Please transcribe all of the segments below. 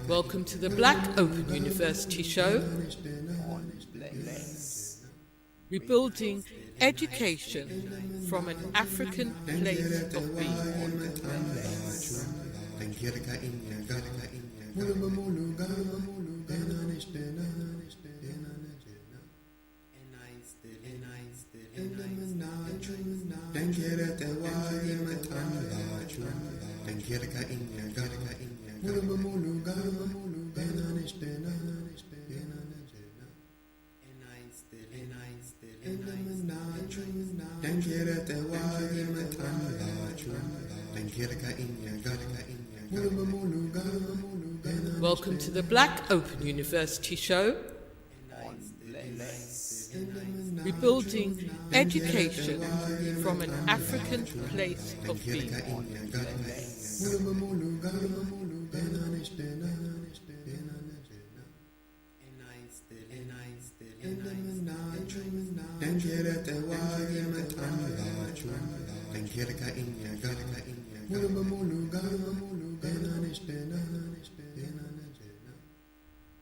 Welcome to the Black Open University show. Rebuilding education from an African place of being. Welcome to the Black Open University show. Rebuilding education from an African place of being.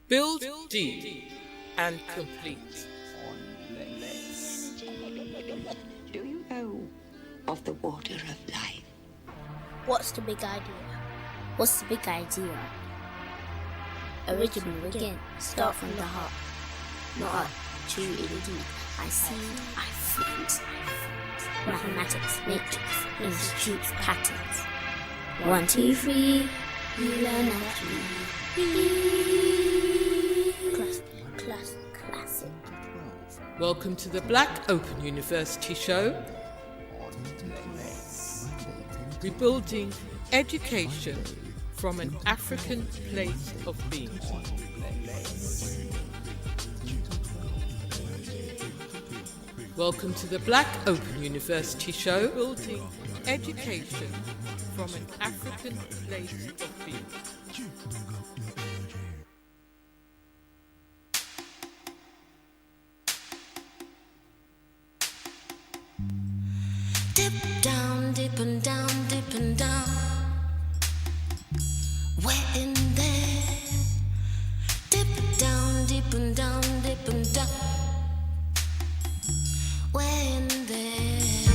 Build deep and complete. Do you know of the water of life? What's the big idea? What's the big idea? Original again, start from the heart. Not up, too in deep. I see, I freeze. Mathematics, matrix, institutes, patterns. 1, 2, 3, uLearnNaturally. Classic. Welcome to the Black Open University show. Rebuilding education from an African place of being. Welcome to the Black Open University show. Building education from an African place of being. Dip down, dip and down, dip and down. We're in there. Dip down, dip and down, dip and down. We're in there.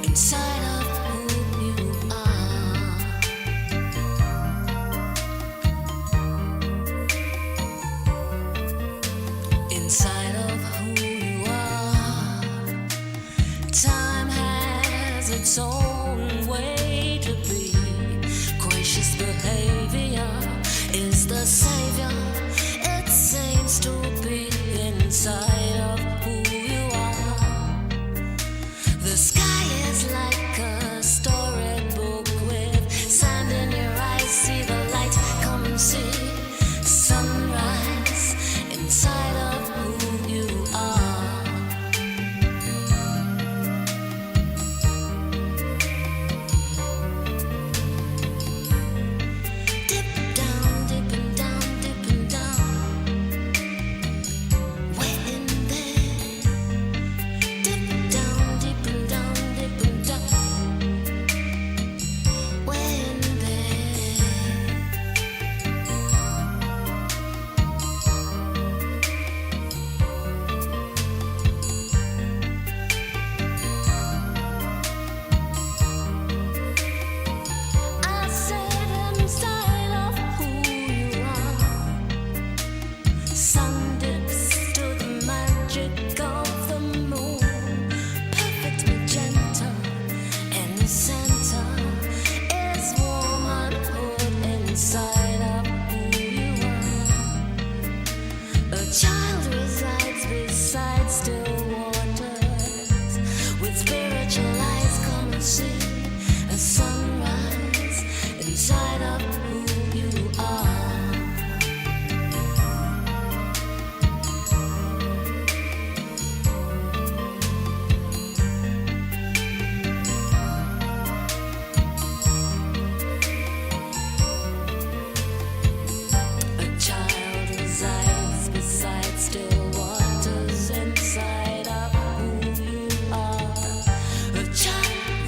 Inside of who you are. Inside of who you are. Time has its own way to be. Gracious behavior is the savior. It seems to be inside of who you are. The sky is like a storybook with sand in your eyes. See the light, come and see sunrise inside of who you are. Dip down, dip and down, dip and down. We're in there. Dip down, dip and down, dip and down. We're in there. I said inside of who you are. Sun dips to the magic of the moon. Perfect magenta in the center is womanhood inside of who you are. A child resides beside still waters with spiritual eyes. Come and see a sunrise inside of who you are. A child resides beside still waters inside of who you are. A child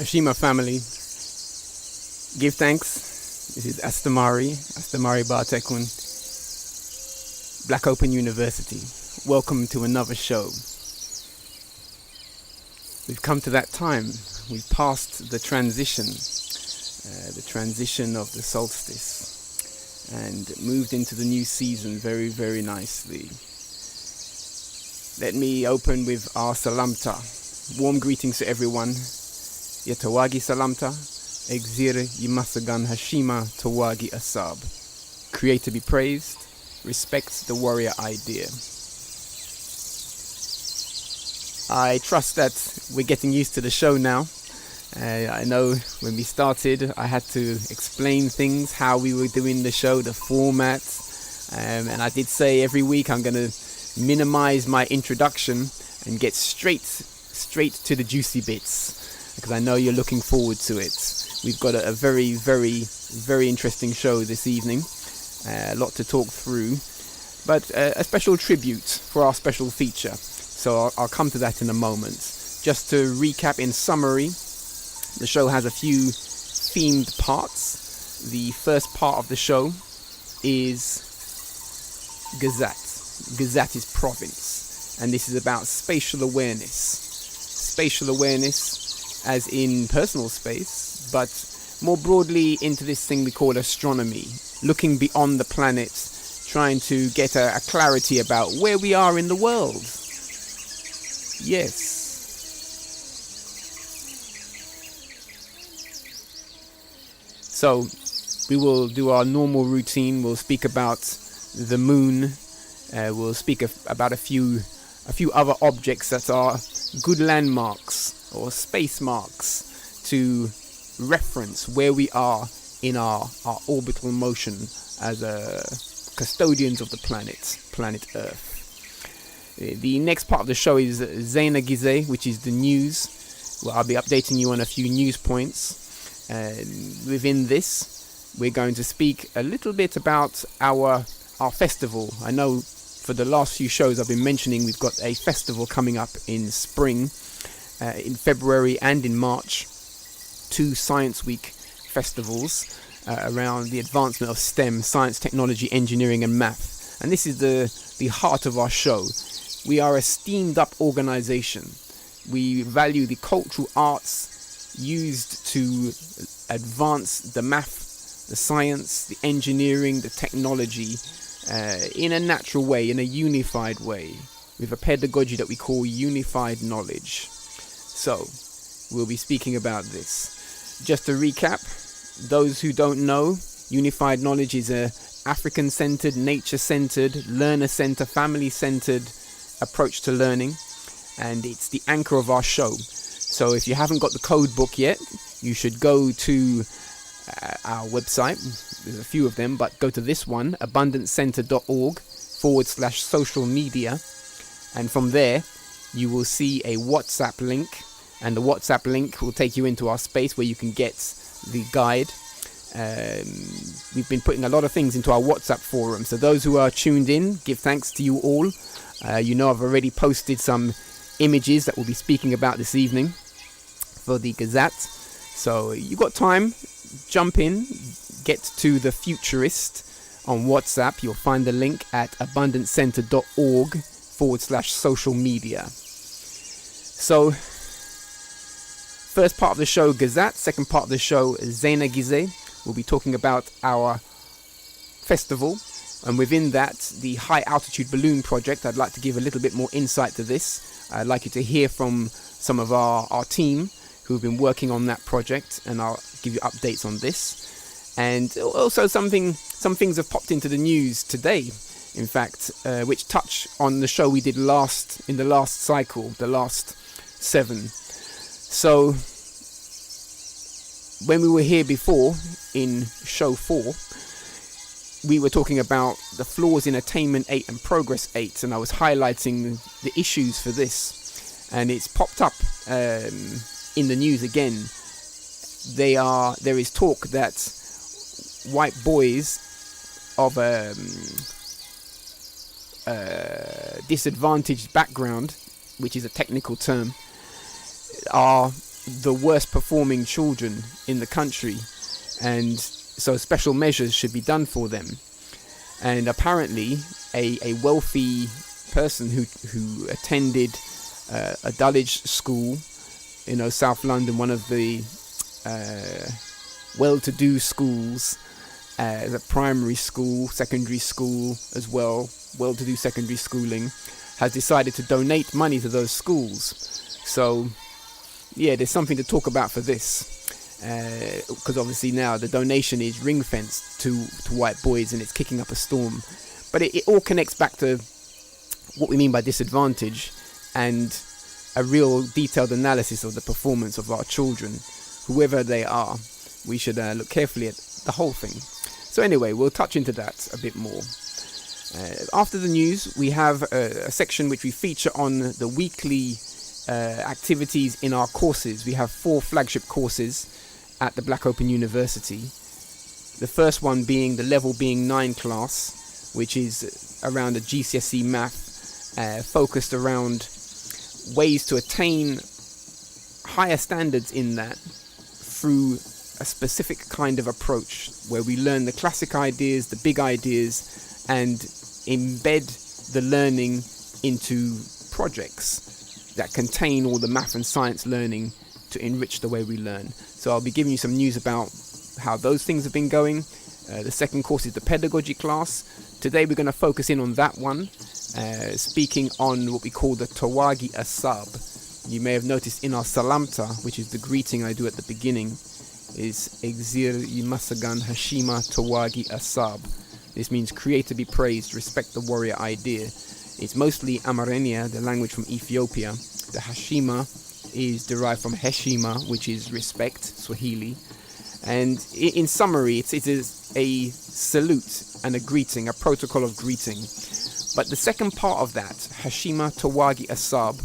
Hashima family, give thanks. This is Astamari Bartekun, Black Open University. Welcome to another show. We've come to that time. We've passed the transition of the solstice, and moved into the new season very, very nicely. Let me open with our Sehlamta. Warm greetings to everyone. YehTehwagi Sehlamta, Exir Yimasagan Hashima Tehwagi Ahsab. Creator be praised, respect the warrior idea. I trust that we're getting used to the show now. I know when we started, I had to explain things, how we were doing the show, the format. And I did say every week I'm going to minimize my introduction and get straight to the juicy bits, because I know you're looking forward to it. We've got a very, very, very interesting show this evening. A lot to talk through, but a special tribute for our special feature. So I'll come to that in a moment. Just to recap in summary, the show has a few themed parts. The first part of the show is Gzat. Gzat is province, and this is about spatial awareness. Spatial awareness as in personal space, but more broadly into this thing we call astronomy, looking beyond the planet, trying to get a clarity about where we are in the world. Yes. So we will do our normal routine. We'll speak about the moon. We'll speak about a few other objects that are good landmarks or space marks to reference where we are in our orbital motion as custodians of the planet Earth. The next part of the show is Zena Gize, which is the news. Well, I'll be updating you on a few news points. Within this, we're going to speak a little bit about our festival. I know for the last few shows I've been mentioning we've got a festival coming up in spring, in February and in March. 2 Science Week festivals around the advancement of STEM, science, technology, engineering and math. And this is the heart of our show. We are a steamed up organization. We value the cultural arts used to advance the math, the science, the engineering, the technology in a natural way, in a unified way, with a pedagogy that we call unified knowledge. So we'll be speaking about this. Just to recap, those who don't know, unified knowledge is a African-centered, nature-centered, learner-centered, family-centered approach to learning, and it's the anchor of our show. So if you haven't got the code book yet, you should go to our website. There's a few of them, but go to this one, abundancecenter.org/social media, and from there you will see a WhatsApp link, and the WhatsApp link will take you into our space where you can get the guide. We've been putting a lot of things into our WhatsApp forum, so those who are tuned in, give thanks to you all. You know, I've already posted some images that we'll be speaking about this evening for the Gzat. So you got time, jump in, get to the Futurist on WhatsApp. You'll find the link at abundancecenter.org/social media. So first part of the show, Gzat. Second part of the show, Zena Gize. We'll be talking about our festival, and within that, the high altitude balloon project. I'd like to give a little bit more insight to this. I'd like you to hear from some of our team who've been working on that project, and I'll give you updates on this. And also some things have popped into the news today, in fact, which touch on the show we did in the last cycle, the last 7. So when we were here before in show 4, we were talking about the flaws in Attainment 8 and Progress 8, and I was highlighting the issues for this, and it's popped up in the news again. There is talk that white boys of disadvantaged background, which is a technical term, are the worst performing children in the country, and so special measures should be done for them. And apparently a wealthy person who attended a Dulwich school, South London, one of the well-to-do schools, a primary school, secondary school as well, well-to-do secondary schooling, has decided to donate money to those schools. So yeah, there's something to talk about for this, because obviously now the donation is ring-fenced to white boys, and it's kicking up a storm. But it all connects back to what we mean by disadvantage, and a real detailed analysis of the performance of our children, whoever they are. We should look carefully at the whole thing. So anyway, we'll touch into that a bit more. After the news, we have a section which we feature on the weekly activities in our courses. We have 4 flagship courses at the Black Open University. The first one being the Level Being 9 class, which is around the GCSE math, focused around ways to attain higher standards in that through a specific kind of approach, where we learn the classic ideas, the big ideas, and embed the learning into projects that contain all the math and science learning to enrich the way we learn. So I'll be giving you some news about how those things have been going. The second course is the pedagogy class. Today we're going to focus in on that one, speaking on what we call the Tehwagi Ahsab. You may have noticed in our Sehlamta, which is the greeting I do at the beginning, is Exir Yimasagan Hashima Tehwagi Ahsab. This means create to be praised, respect the warrior idea. It's mostly Amarenia, the language from Ethiopia. The Hashima is derived from Heshima, which is respect, Swahili. And in summary, it is a salute and a greeting, a protocol of greeting. But the second part of that, Hashima Tehwagi Ahsab,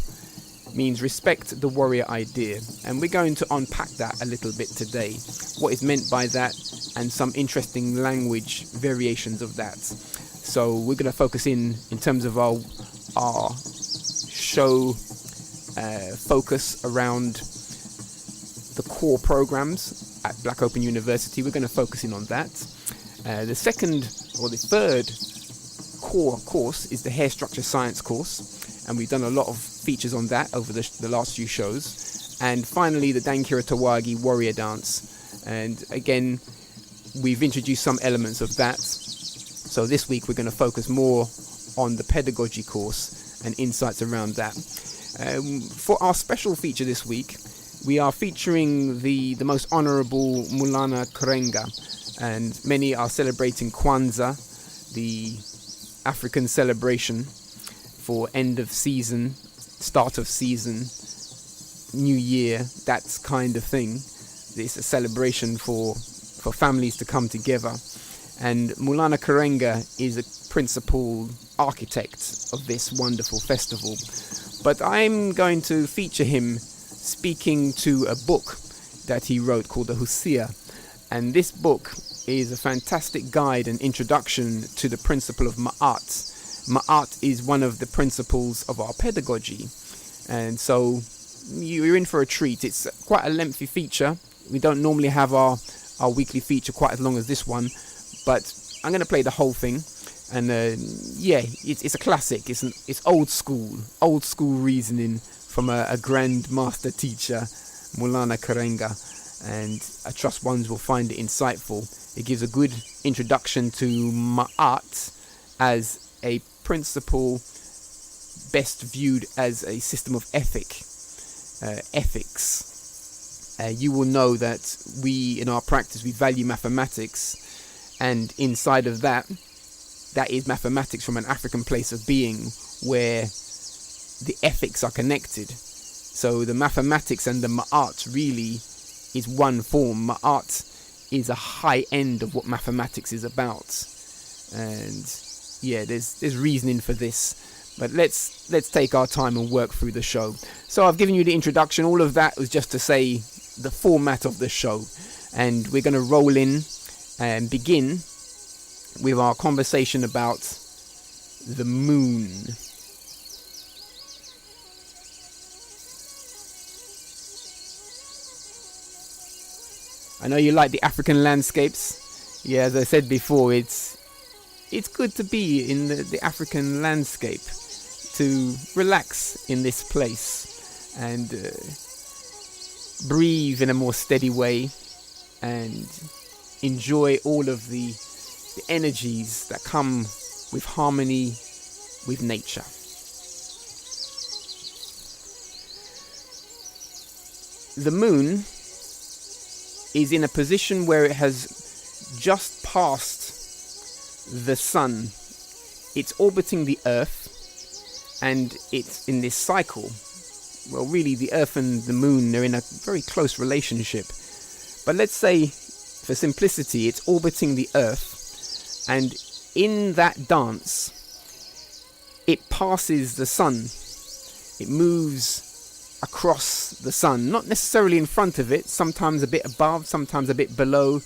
means respect the warrior idea. And we're going to unpack that a little bit today. What is meant by that, and some interesting language variations of that. So we're going to focus in terms of our show focus around the core programs at Black Open University. We're going to focus in on that. The third core course is the hair structure science course, and we've done a lot of features on that over the last few shows. And finally, the Dankira Tehwagi warrior dance, and again we've introduced some elements of that. So this week we're going to focus more on the pedagogy course and insights around that. For our special feature this week, we are featuring the most honourable Maulana Karenga, and many are celebrating Kwanzaa, the African celebration for end of season, start of season, new year, that kind of thing. It's a celebration for families to come together. And Maulana Karenga is a principal architect of this wonderful festival. But I'm going to feature him speaking to a book that he wrote called the Husia. And this book is a fantastic guide and introduction to the principle of Ma'at. Ma'at is one of the principles of our pedagogy. And so you're in for a treat. It's quite a lengthy feature. We don't normally have our weekly feature quite as long as this one, but I'm going to play the whole thing. And it's a classic. It's old school reasoning from a grand master teacher, Maulana Karenga, and I trust ones will find it insightful. It gives a good introduction to Ma'at as a principle best viewed as a system of ethics. You will know that we, in our practice, we value mathematics, and inside of that is mathematics from an African place of being, where the ethics are connected. So the mathematics and the Ma'at really is one form. Ma'at is a high end of what mathematics is about, and there's reasoning for this. But let's take our time and work through the show. So I've given you the introduction. All of that was just to say the format of the show, and we're going to roll in and begin with our conversation about the moon. I know you like the African landscapes. Yeah, as I said before, it's good to be in the African landscape, to relax in this place and breathe in a more steady way and enjoy all of the energies that come with harmony with nature. The moon is in a position where it has just passed the sun. It's orbiting the Earth, and it's in this cycle. Well, really, the Earth and the moon are in a very close relationship. But let's say, for simplicity, it's orbiting the Earth, and in that dance, it passes the sun. It moves across the sun, not necessarily in front of it, sometimes a bit above, sometimes a bit below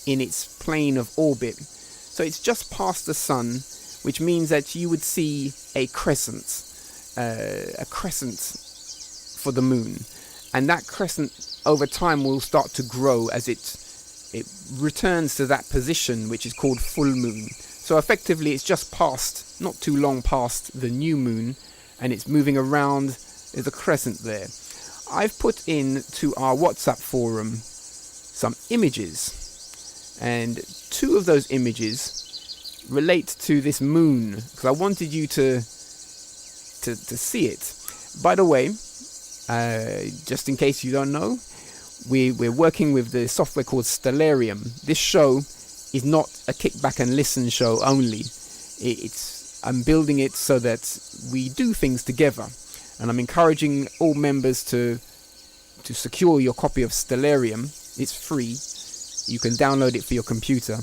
in its plane of orbit. So it's just past the sun, which means that you would see a crescent for the moon. And that crescent over time will start to grow as it returns to that position, which is called full moon. So effectively it's just past, not too long past the new moon, and it's moving around. There's a crescent there. I've put in to our WhatsApp forum some images, and two of those images relate to this moon, because I wanted you to see it. By the way, just in case you don't know, we're working with the software called Stellarium. This show is not a kick back and listen show only. I'm building it so that we do things together. And I'm encouraging all members to secure your copy of Stellarium. It's free. You can download it for your computer.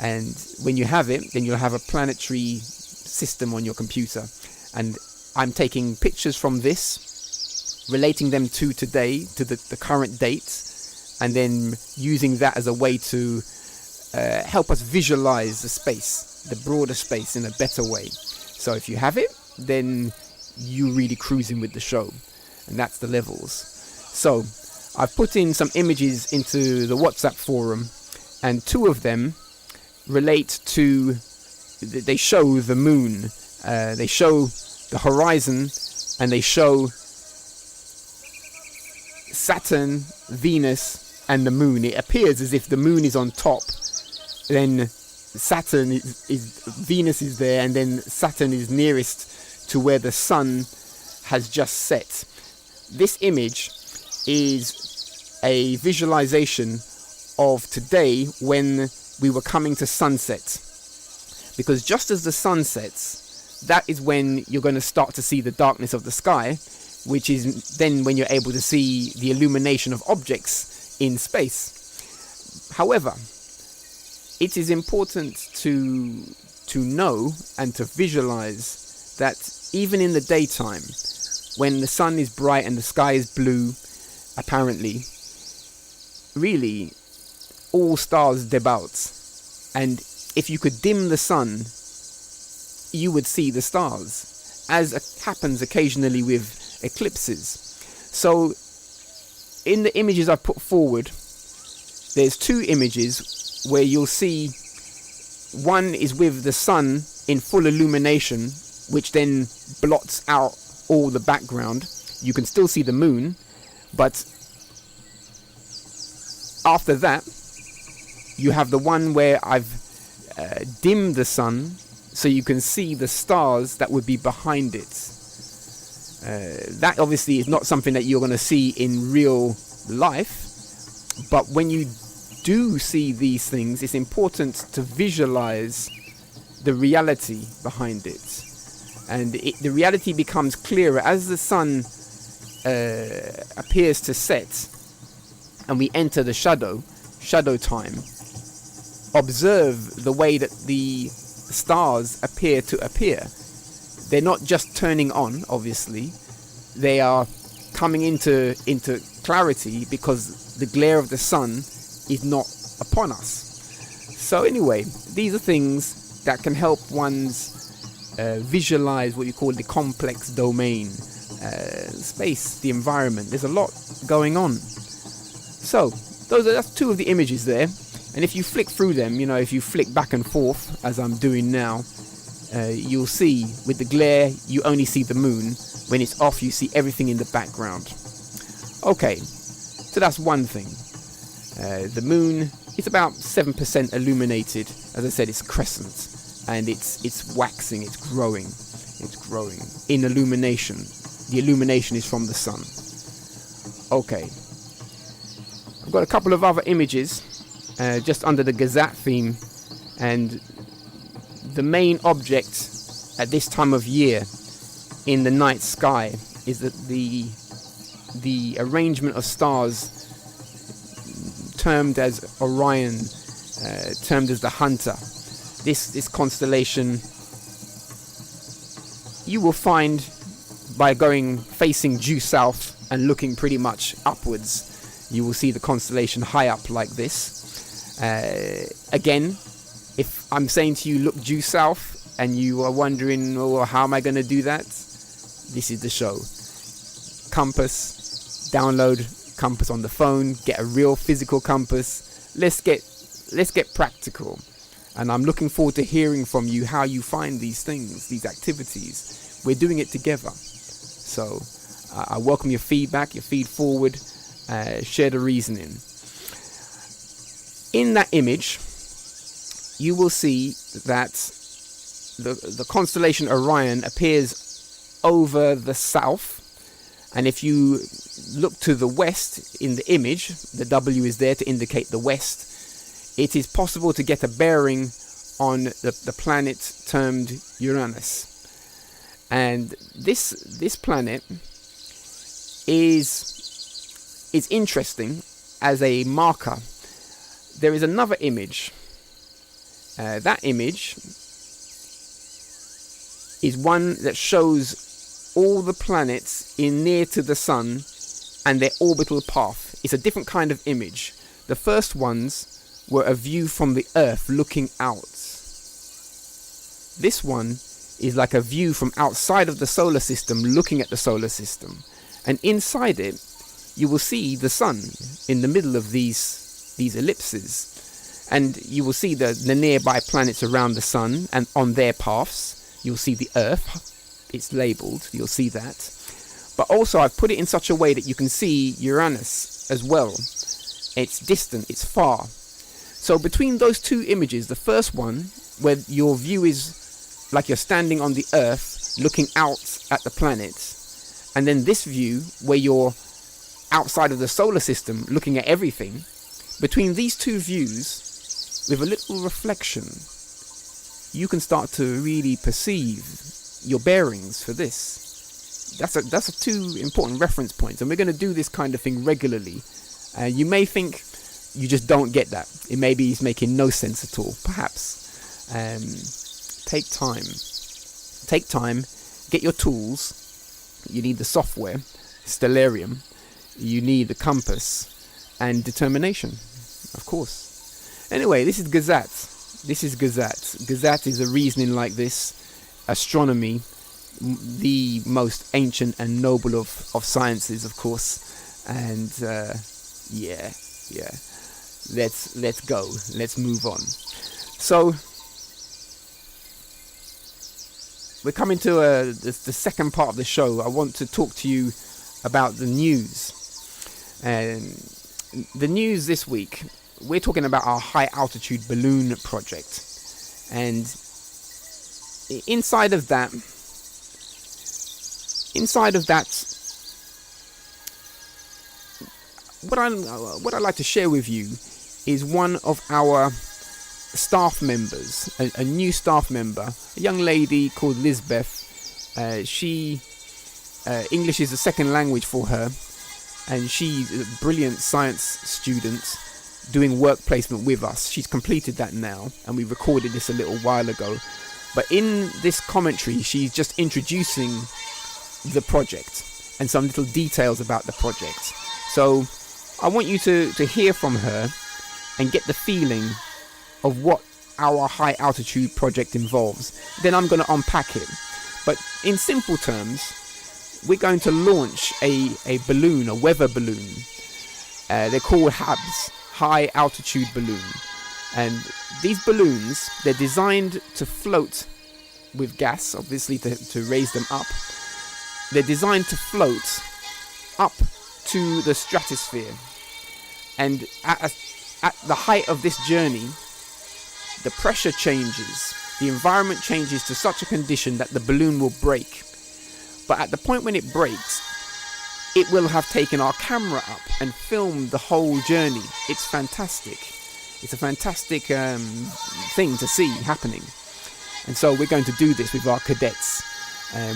And when you have it, then you'll have a planetary system on your computer. And I'm taking pictures from this, relating them to today, to the current date, and then using that as a way to help us visualize the space, the broader space, in a better way. So if you have it, then you really cruising with the show, and that's the levels. So I've put in some images into the WhatsApp forum, and two of them relate to, they show the moon, they show the horizon, and they show Saturn, Venus, and the moon. It appears as if the moon is on top, then Saturn is Venus is there, and then Saturn is nearest to where the sun has just set. This image is a visualization of today when we were coming to sunset, because just as the sun sets, that is when you're going to start to see the darkness of the sky, which is then when you're able to see the illumination of objects in space. However, it is important to know and to visualize that even in the daytime, when the sun is bright and the sky is blue, apparently, really, all stars debout. And if you could dim the sun, you would see the stars, as happens occasionally with eclipses. So, in the images I've put forward, there's two images where you'll see one is with the sun in full illumination, which then blots out all the background. You can still see the moon, but after that you have the one where I've dimmed the sun so you can see the stars that would be behind it. That obviously is not something that you're going to see in real life, but when you do see these things, it's important to visualize the reality behind it. And the reality becomes clearer as the sun appears to set and we enter the shadow time. Observe the way that the stars appear to appear. They're not just turning on, obviously. They are coming into clarity because the glare of the sun is not upon us. So anyway, these are things that can help one's visualize what you call the complex domain, space, the environment. There's a lot going on. So That's two of the images there. And if you flick through them, if you flick back and forth, as I'm doing now, you'll see with the glare, you only see the moon. When it's off, you see everything in the background. Okay, so that's one thing. The moon is about 7% illuminated. As I said, it's crescent, and it's waxing, it's growing in illumination. The illumination is from the sun. Okay, I've got a couple of other images just under the Gzat theme, and the main object at this time of year in the night sky is that the arrangement of stars termed as Orion, termed as the Hunter. This constellation you will find by going facing due south and looking pretty much upwards. You will see the constellation high up like this. Again, if I'm saying to you look due south and you are wondering, oh, how am I going to do that? This is the show. Compass, download compass on the phone, get a real physical compass. Let's get practical. And I'm looking forward to hearing from you how you find these things, these activities. We're doing it together. So I welcome your feedback, your feed forward, share the reasoning. In that image, you will see that the constellation Orion appears over the south. And if you look to the west in the image, the W is there to indicate the west. It is possible to get a bearing on the planet termed Uranus. And this planet is interesting as a marker. There is another image. That image is one that shows all the planets in near to the sun and their orbital path. It's a different kind of image. The first ones were a view from the Earth looking out. This one is like a view from outside of the solar system looking at the solar system. And inside it, you will see the sun in the middle of these ellipses. And you will see the nearby planets around the sun and on their paths. You'll see the Earth. It's labelled. You'll see that. But also I've put it in such a way that you can see Uranus as well. It's distant. It's far. So between those two images, the first one, where your view is like you're standing on the Earth looking out at the planets, and then this view where you're outside of the solar system looking at everything, between these two views, with a little reflection, you can start to really perceive your bearings for this. That's two important reference points, and we're going to do this kind of thing regularly. You may think you just don't get that. It maybe is making no sense at all. Perhaps take time, get your tools. You need the software, Stellarium. You need the compass and determination, of course. Anyway, this is Gzat. Gzat is a reasoning like this. Astronomy, the most ancient and noble of sciences, of course. And let's go. Let's move on. So we're coming to the second part of the show. I want to talk to you about the news. And the news this week, we're talking about our high altitude balloon project. And inside of that, what I'd like to share with you is one of our staff members, a new staff member, a young lady called Lisbeth. English is a second language for her, and she's a brilliant science student doing work placement with us. She's completed that now, and we recorded this a little while ago. But in this commentary, she's just introducing the project and some little details about the project. So I want you to hear from her and get the feeling of what our high altitude project involves. Then I'm going to unpack it. But in simple terms, we're going to launch a balloon, a weather balloon. They're called HABs, high altitude balloon. And these balloons, they're designed to float with gas, obviously to raise them up. They're designed to float up to the stratosphere. And at the height of this journey, the pressure changes. The environment changes to such a condition that the balloon will break. But at the point when it breaks, it will have taken our camera up and filmed the whole journey. It's fantastic. It's a fantastic thing to see happening. And so we're going to do this with our cadets.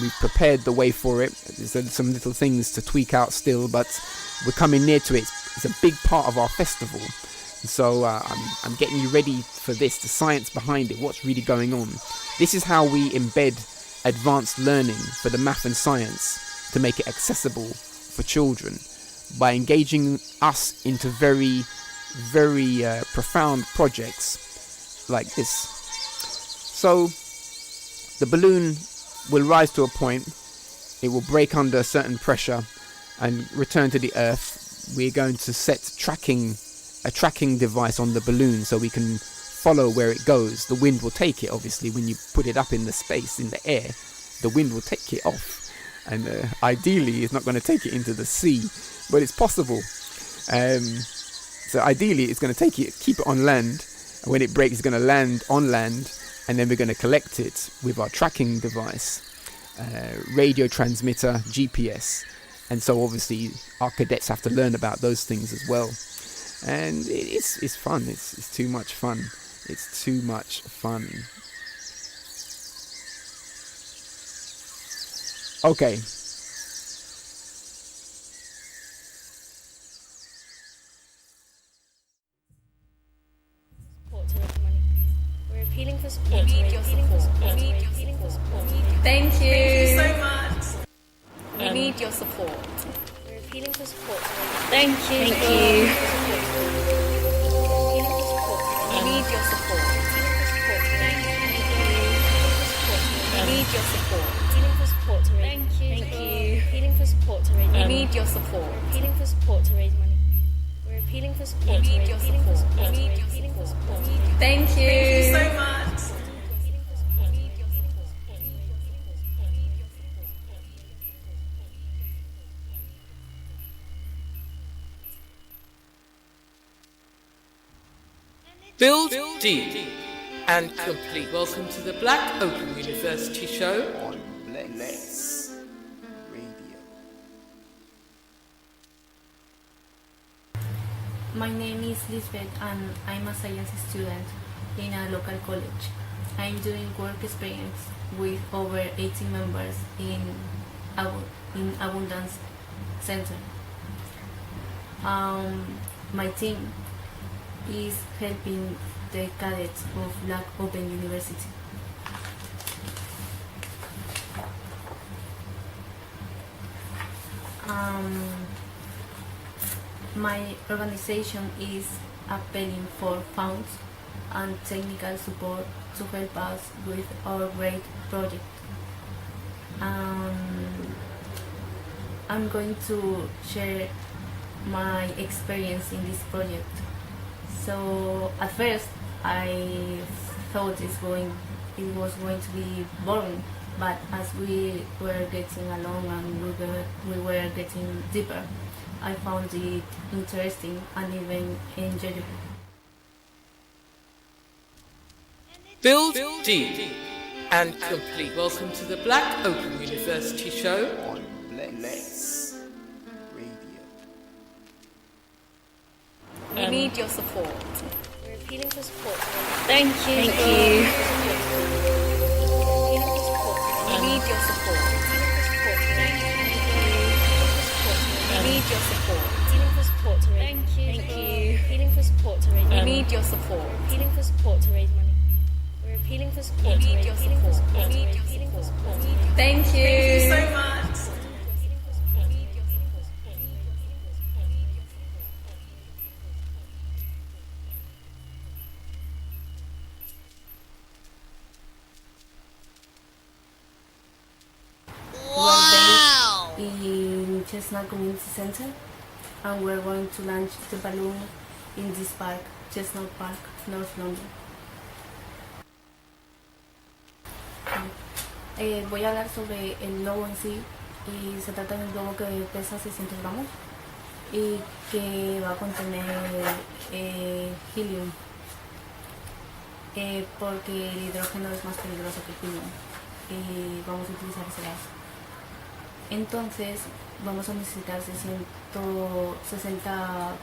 We've prepared the way for it. There's some little things to tweak out still, but we're coming near to it. It's a big part of our festival. And so I'm getting you ready for this, the science behind it, what's really going on. This is how we embed advanced learning for the math and science to make it accessible for children, by engaging us into very, very profound projects like this. So the balloon will rise to a point, it will break under a certain pressure and return to the earth. We're going to set a tracking device on the balloon so we can follow where it goes. The wind will take it, obviously. When you put it up in the space, in the air, the wind will take it off. And ideally, it's not going to take it into the sea, but it's possible. So ideally, it's going to keep it on land. And when it breaks, it's going to land on land. And then we're going to collect it with our tracking device, radio transmitter, GPS. And so obviously, our cadets have to learn about those things as well. And it's fun. It's too much fun. It's too much fun. Okay. We're appealing for support. We need your support. Thank you. Thank you so much. We need your support. We're appealing for support. Thank you. Thank you. We need your support. We need your support. Thank you. Thank you. Appealing for support to raise money. We need your support. Appealing for support to raise money. We're appealing for support. We need your support. We need your support. Thank you. Thank you so much. Build deep and complete. Welcome to the Black Open University Show On Bless Radio. My name is Lisbeth and I'm a science student in a local college. I'm doing work experience with over 18 members in Abundance Center. My team is helping the cadets of Black Open University. My organization is appealing for funds and technical support to help us with our great project. I'm going to share my experience in this project. So at first I thought it was going to be boring, but as we were getting along and we were getting deeper, I found it interesting and even enjoyable. Build deep and complete. Welcome to the Black Open University Show On Bless Radio. We need your support. We're appealing for support. Thank you. Thank you. We need your support. We need your support. Appealing for support to raise. Thank you. Thank you. Appealing for support to raise. We need your support. Appealing for support to raise money. We're appealing for support. We need your support. We need your support. Thank you. Thank you so much. In Chestnut Community Center, and we're going to launch the balloon in this park, Chestnut Park, North London. Voy a hablar sobre el globo en sí, y se trata de un globo que pesa 600 gramos y que va a contener helium, porque el hidrógeno es más peligroso que el helium y vamos a utilizar ese gas. Entonces vamos a necesitar 660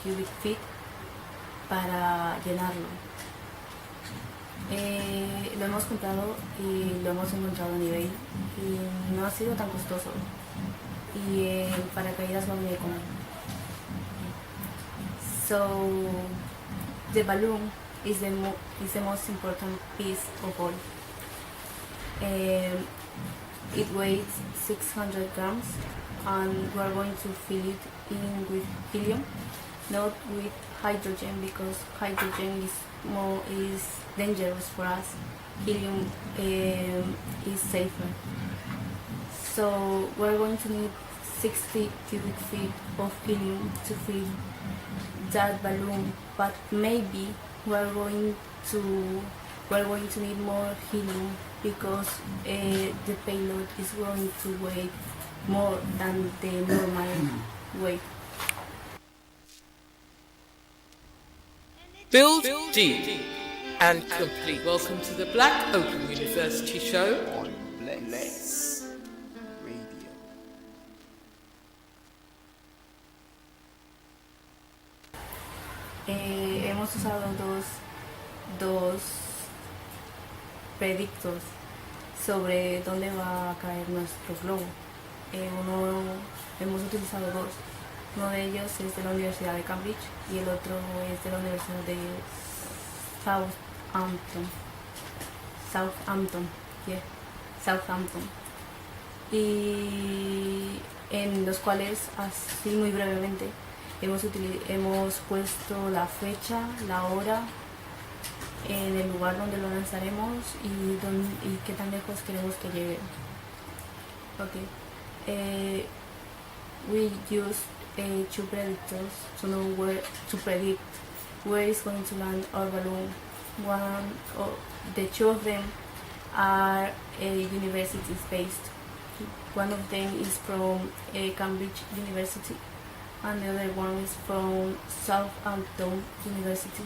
cubic feet para llenarlo. Lo hemos comprado y lo hemos encontrado en eBay y no ha sido tan costoso, y el paracaídas va muy económico. So the balloon is the most important piece of all. It weighs 600 grams, and we are going to fill it in with helium, not with hydrogen, because hydrogen is dangerous for us. Helium is safer. So we're going to need 60 cubic feet of helium to fill that balloon, but maybe we're going to need more helium because the payload is going to weigh more than the normal weight. Build deep and complete. Welcome to the Black Open University Show on Bless Radio. Hemos usado dos predictos sobre dónde va a caer nuestro globo. Hemos utilizado dos. Uno de ellos es de la Universidad de Cambridge y el otro es de la Universidad de Southampton. Y en los cuales, así muy brevemente, hemos puesto la fecha, la hora, en el lugar donde lo lanzaremos y qué tan lejos queremos que llegue. Okay. We used two predictors to know to predict where it's going to land our balloon. The two of them are universities based. One of them is from Cambridge University, and the other one is from Southampton University.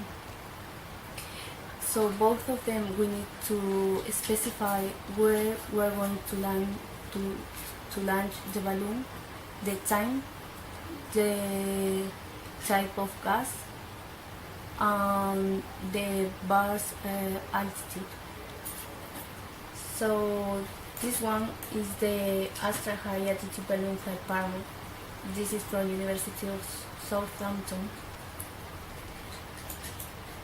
So both of them, we need to specify where we're going to land to launch the balloon, the time, the type of gas, and the bar's altitude. So this one is the Astra High Altitude Balloon Flight Parameter. This is from University of Southampton.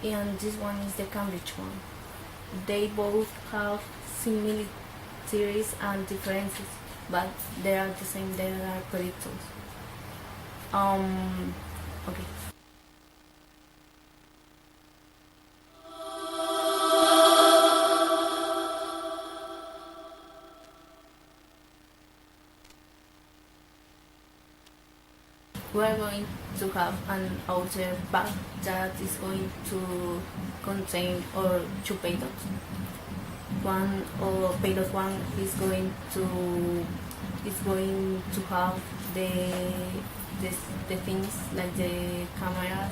And this one is the Cambridge one. They both have similarities and differences, but they are the same. They are predictors. Okay. We are going to have an outer bag that is going to contain our two payloads. Payload one is going to have the things like the camera,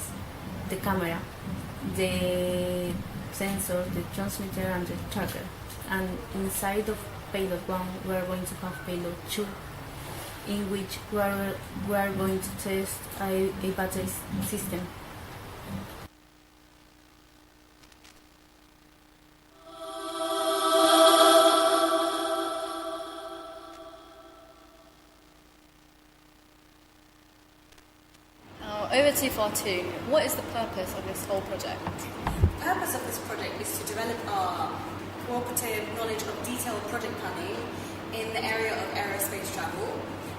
the sensor, the transmitter, and the tracker. And inside of payload one, we are going to have payload two, in which we are going to test a battery system. Over to part 2. What is the purpose of this whole project? The purpose of this project is to develop our cooperative knowledge of detailed project planning in the area of aerospace travel.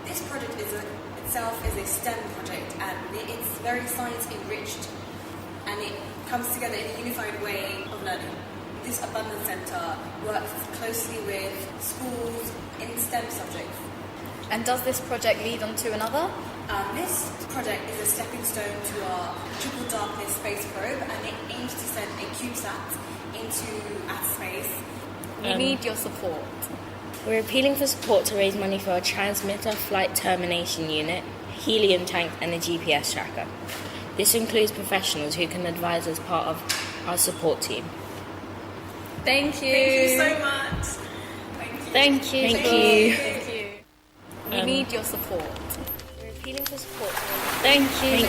This project itself is a STEM project, and it's very science enriched, and it comes together in a unified way of learning. This Abundance Centre works closely with schools in STEM subjects. And does this project lead on to another? This project is a stepping stone to our triple darkness space probe, and it aims to send a CubeSat into outer space. We need your support. We're appealing for support to raise money for a transmitter flight termination unit, helium tank, and a GPS tracker. This includes professionals who can advise as part of our support team. Thank you. Thank you so much. Thank you. Thank you. We need your support. We're appealing for support. Thank you. We need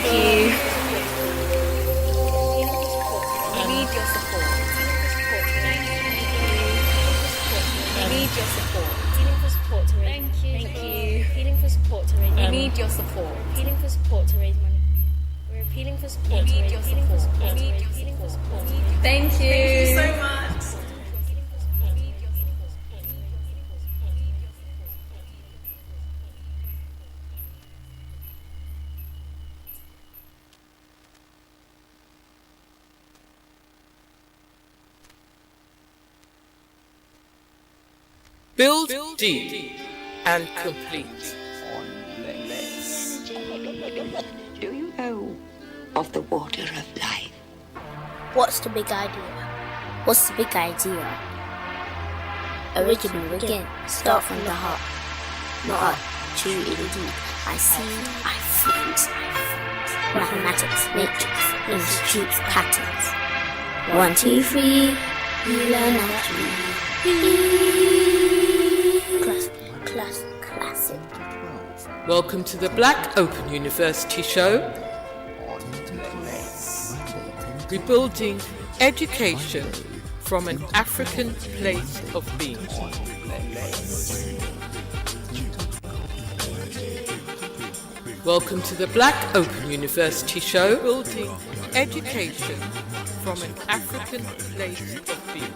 your support. We need your support. Appealing for support to raise. Thank you. Appealing for support to raise. We need your support. Appealing for support to raise money. We're appealing for support. We need your support. We need your support. Thank you. Thank you so much. Build deep and complete. Do you know of the water of life? What's the big idea? What's the big idea? Original again, start from the heart. Not up, too deep. I see, I freeze. Mathematics, matrix, institutes, patterns. 1, 2, 3, uLearnNaturally. Classic. Welcome to the Black Open University Show. Rebuilding education from an African place of being. Welcome to the Black Open University Show. Building education from an African place of being.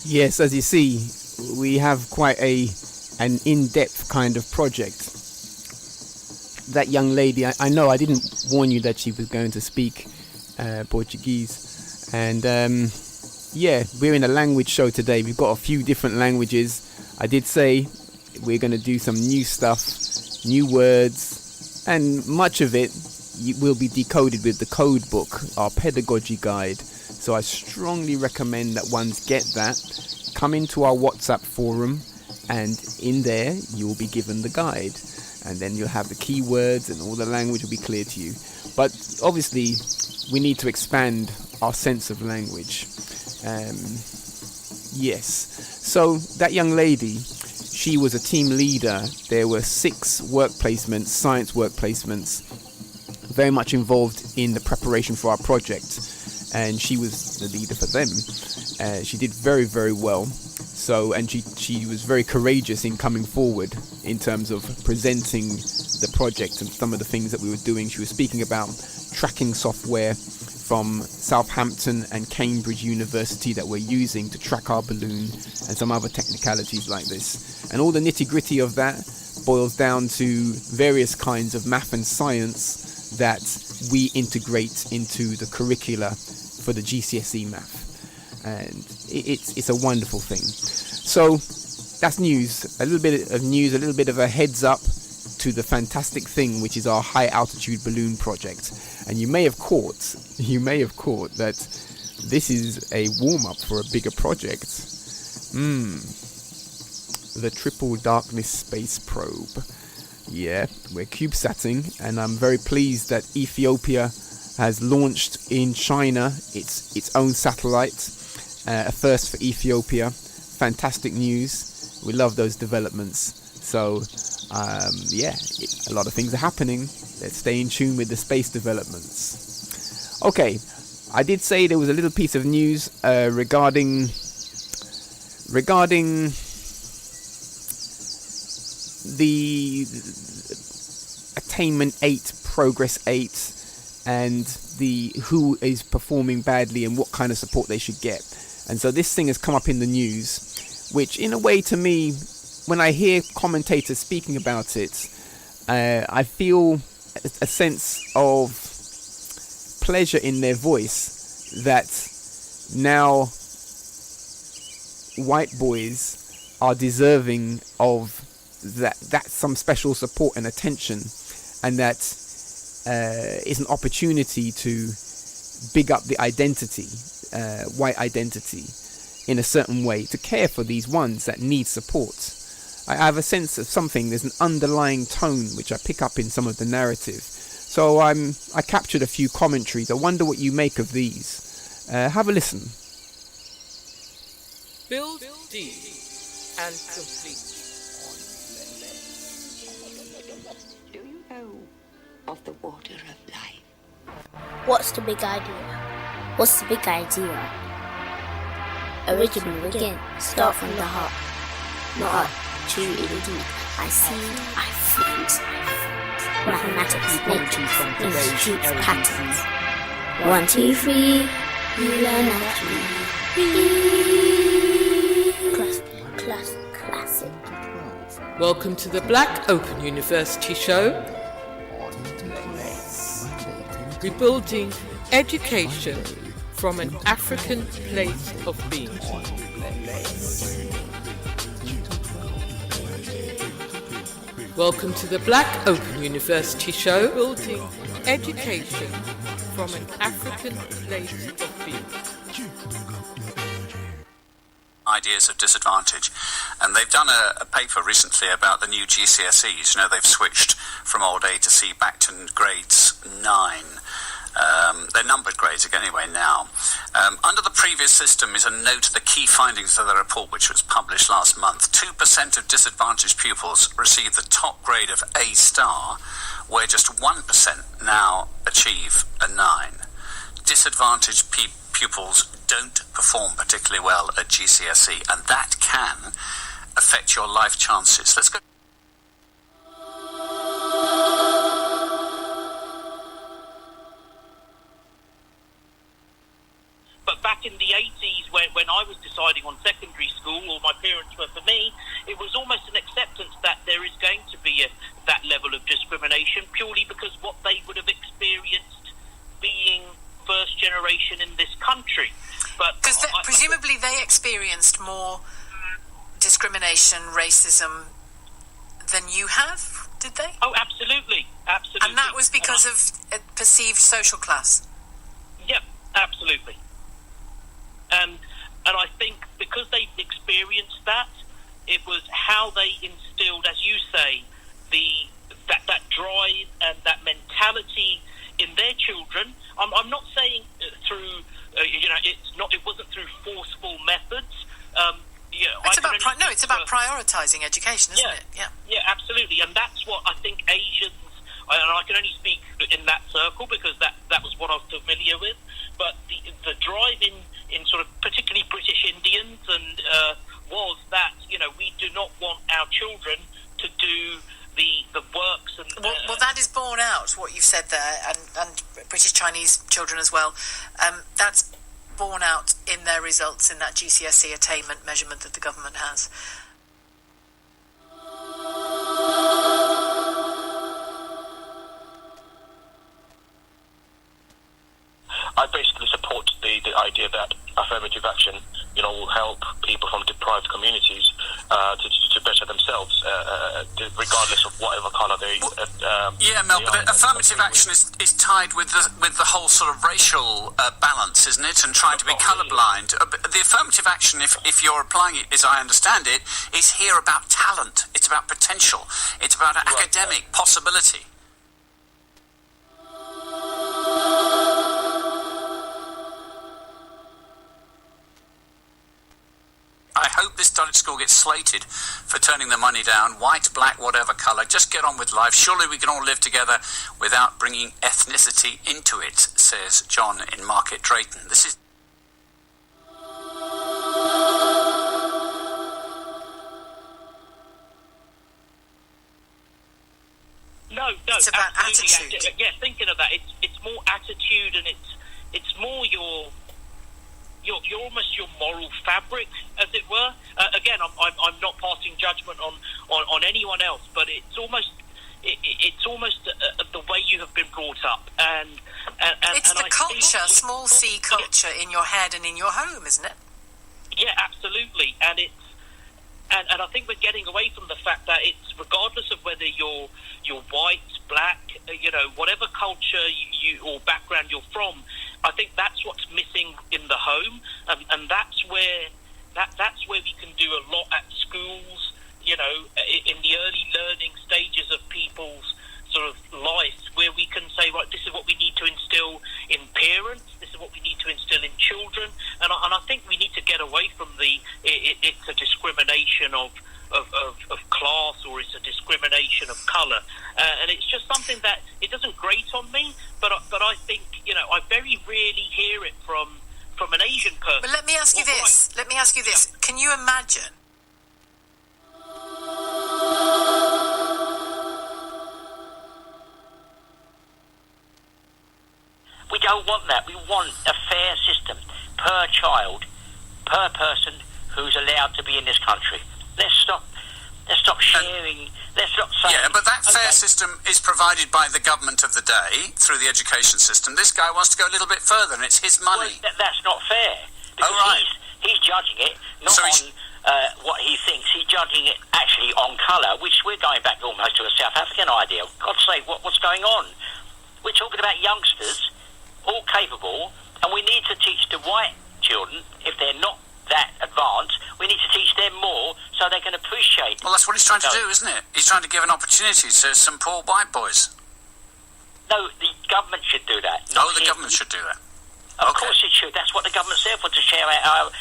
Yes, as you see, we have quite an in-depth kind of project. That young lady, I know I didn't warn you that she was going to speak Portuguese, and yeah, we're in a language show today. We've got a few different languages. I did say we're going to do some new stuff, new words, and much of it will be decoded with the code book, our pedagogy guide. So I strongly recommend that ones get that. Come into our WhatsApp forum, and in there you will be given the guide, and then you'll have the keywords and all the language will be clear to you. But obviously we need to expand our sense of language. Yes, so that young lady, she was a team leader. There were 6 work placements, science work placements, very much involved in the preparation for our project, and she was the leader for them. She did very, very well. So, and she was very courageous in coming forward in terms of presenting the project and some of the things that we were doing. She was speaking about tracking software from Southampton and Cambridge University that we're using to track our balloon, and some other technicalities like this. And all the nitty-gritty of that boils down to various kinds of math and science that we integrate into the curricula for the GCSE math, and it's a wonderful thing. So that's news, a little bit of news, a little bit of a heads up to the fantastic thing which is our high altitude balloon project. And you may have caught that this is a warm-up for a bigger project. The triple darkness space probe. Yeah, we're CubeSatting, and I'm very pleased that Ethiopia has launched in China its own satellite, a first for Ethiopia. Fantastic news. We love those developments. So yeah, a lot of things are happening. Let's stay in tune with the space developments. Okay, I did say there was a little piece of news regarding the Attainment 8, Progress 8, and the who is performing badly and what kind of support they should get. And so this thing has come up in the news, which in a way to me when I hear commentators speaking about it, I feel a sense of pleasure in their voice that now white boys are deserving of that some special support and attention, and that is an opportunity to big up the identity, white identity, in a certain way, to care for these ones that need support. I have a sense of something, there's an underlying tone which I pick up in some of the narrative. So I captured a few commentaries. I wonder what you make of these. Have a listen. Build deep and complete. Do you know of the water of life? What's the big idea? What's the big idea? Original again, start from the heart. Not up, too deep. I see, I freeze. Mathematics, matrix, institutes, patterns. 1, 2, 3, uLearnNaturally. Classic. Welcome to the Black Open University Show. Rebuilding education from an African place of being. Welcome to the Black Open University Show. Building education from an African place of being. Ideas of disadvantage, and they've done a paper recently about the new GCSEs. You know, they've switched from old A to C back to grades 9. They're numbered grades again anyway now. Under the previous system is a note of the key findings of the report, which was published last month. 2% of disadvantaged pupils receive the top grade of A star, where just 1% now achieve a 9. Disadvantaged pupils don't perform particularly well at GCSE, and that can affect your life chances. Let's go. But back in the 80s, when I was deciding on secondary school, or my parents were for me, it was almost an acceptance that there is going to be that level of discrimination, purely because what they would have experienced being first generation in this country. But because presumably they experienced more discrimination, racism than you have, did they? Oh, absolutely. And that was because of a perceived social class? Yeah, absolutely. And I think because they experienced that, it was how they instilled, as you say, that drive and that mentality in their children. I'm not saying through, it wasn't through forceful methods. It's about prioritising education, isn't it? Yeah, absolutely. And that's what I think Asians, and I can only speak in that circle because that was what I was familiar with, but the drive in sort of particularly British Indians and was that, we do not want our children to do the works and well, that is borne out what you've said there, and British Chinese children as well. That's borne out in their results in that GCSE attainment measurement that the government has. I basically support the idea that affirmative action, will help people from deprived communities to better themselves, regardless of whatever colour they. Mel, but affirmative action is tied with the whole sort of racial balance, isn't it? And trying to be colourblind. The affirmative action, if you're applying it, as I understand it, is here about talent. It's about potential. It's about academic possibility. I hope this Dulwich school gets slated for turning the money down, white, black, whatever colour. Just get on with life. Surely we can all live together without bringing ethnicity into it, says John in Market Drayton. This is... No, it's about absolutely. attitude. Yeah, thinking of that, it's more attitude, and it's more your you're almost your moral fabric, as it were. Again, I'm not passing judgment on anyone else, but it's almost the way you have been brought up, and it's the culture, small c culture in your head and in your home, isn't it? Yeah, absolutely, and I think we're getting away from the fact that it's regardless of whether you're white, black, whatever culture you or background you're from. I think that's what's missing in the home, and that's where we can do a lot at schools. In the early learning stages of people's sort of life, where we can say, right, this is what we need to instill in parents, this is what we need to instill in children, and I think we need to get away from it's a discrimination of class, or it's a discrimination of colour, and it's just something that it doesn't grate on me, but I think I very rarely hear it from an Asian person. But let me ask you this. Yeah. Can you imagine? We don't want that. We want a fair system per child, per person who's allowed to be in this country. Let's stop sharing. Let's stop saying... Yeah, but that fair system is provided by the government of the day through the education system. This guy wants to go a little bit further, and it's his money. Well, that's not fair. Because he's judging it not on what he thinks. He's judging it actually on colour, which we're going back almost to a South African idea. God's sake, what's going on? We're talking about youngsters, all capable, and we need to teach the white children, if they're not that advanced, we need to teach them more so they can appreciate. Well, that's what he's trying to do, isn't it? He's trying to give an opportunity to some poor white boys. No, the government should do that. The government should do that. Of course it should. That's what the government's there for, to share out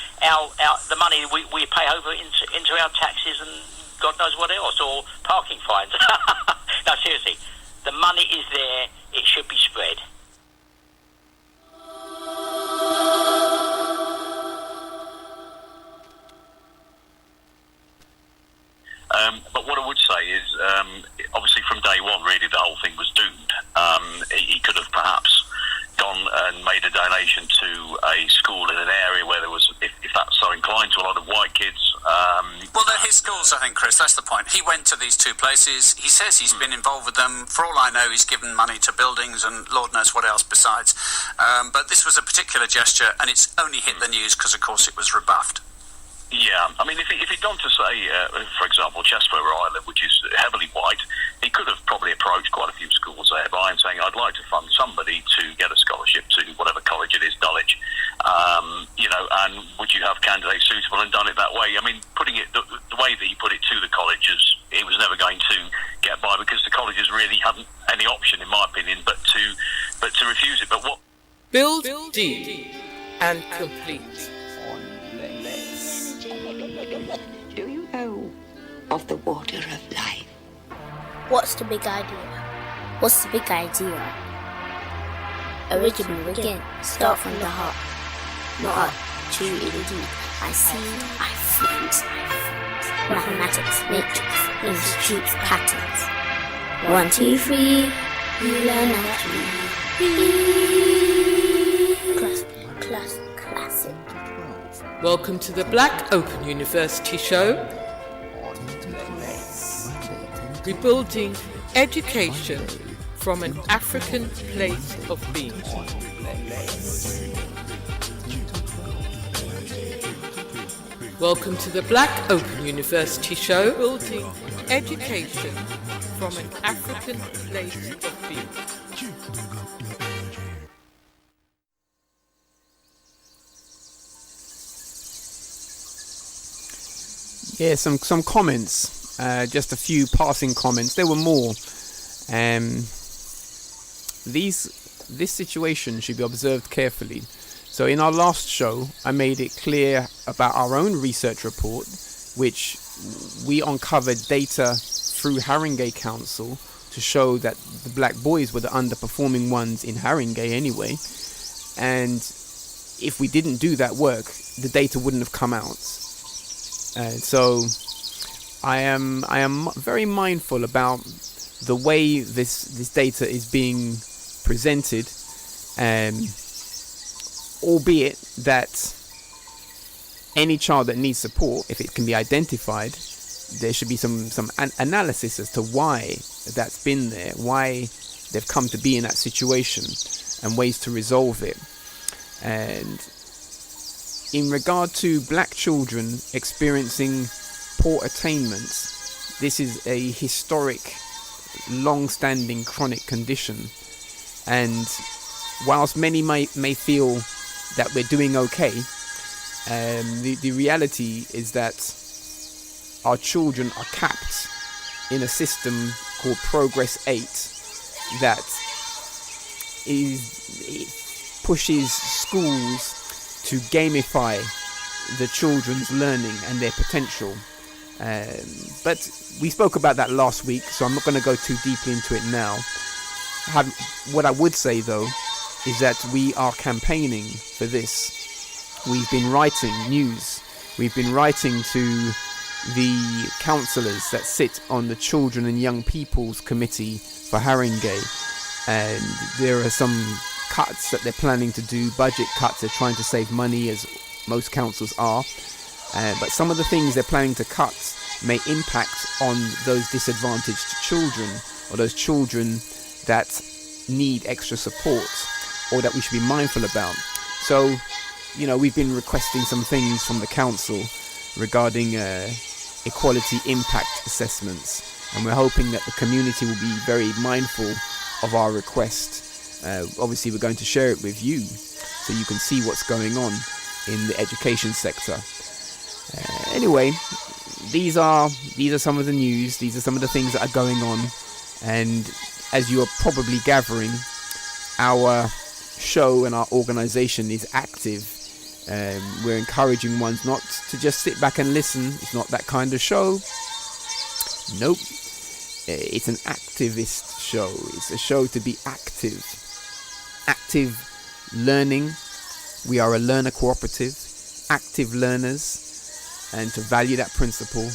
the money we pay over into our taxes and God knows what else, or parking fines. No, seriously, the money is there. It should be spread. But what I would say is, obviously from day one, really, the whole thing was doomed. He could have perhaps gone and made a donation to a school in an area where there was, if that's so inclined, to a lot of white kids. Well, they're his schools, I think, Chris. That's the point. He went to these two places. He says he's been involved with them. For all I know, he's given money to buildings and Lord knows what else besides. But this was a particular gesture, and it's only hit the news because, of course, it was rebuffed. Yeah, I mean, if he'd gone to, say, for example, Chester, where I live, which is heavily white, he could have probably approached quite a few schools there by and saying, I'd like to fund somebody to get a scholarship to whatever college it is, Dulwich, and would you have candidates suitable, and done it that way. I mean, putting it the way that he put it to the colleges, it was never going to get by, because the colleges really hadn't any option, in my opinion, but to refuse it. But what... Build deep and complete. Do you know of the water of life? What's the big idea? What's the big idea? Original again, start from the heart. Not up, too deep. I see, I freeze. Mathematics, matrix, institutes, patterns. 1, 2, 3, uLearnNaturally. Classic. Welcome to the Black Open University show. Rebuilding education from an African place of being. Welcome to the Black Open University show. Building education from an African place of being. Yeah, some comments, just a few passing comments. There were more. This situation should be observed carefully. So in our last show, I made it clear about our own research report, which we uncovered data through Haringey Council to show that the black boys were the underperforming ones in Haringey anyway. And if we didn't do that work, the data wouldn't have come out. So I am very mindful about the way this data is being presented, albeit that any child that needs support, if it can be identified, there should be some analysis as to why that's been there, why they've come to be in that situation, and ways to resolve it. And in regard to black children experiencing poor attainment, this is a historic, long-standing chronic condition. And whilst many may feel that we're doing okay, the reality is that our children are capped in a system called Progress 8 that pushes schools to gamify the children's learning and their potential. But we spoke about that last week, so I'm not going to go too deeply into it now. What I would say though is that we are campaigning for this. We've been writing news. We've been writing to the councillors that sit on the Children and Young People's Committee for Haringey, and there are some cuts that they're planning to do, budget cuts. They're trying to save money, as most councils are, but some of the things they're planning to cut may impact on those disadvantaged children, or those children that need extra support, or that we should be mindful about. So, you know, we've been requesting some things from the council regarding equality impact assessments, and we're hoping that the community will be very mindful of our request. Obviously we're going to share it with you so you can see what's going on in the education sector. Anyway, these are some of the news, these are some of the things that are going on, and as you are probably gathering, our show and our organization is active. We're encouraging ones not to just sit back and listen. It's not that kind of show. Nope. It's an activist show. It's a show to be active. Active learning. We are a learner cooperative. Active learners, and to value that principle.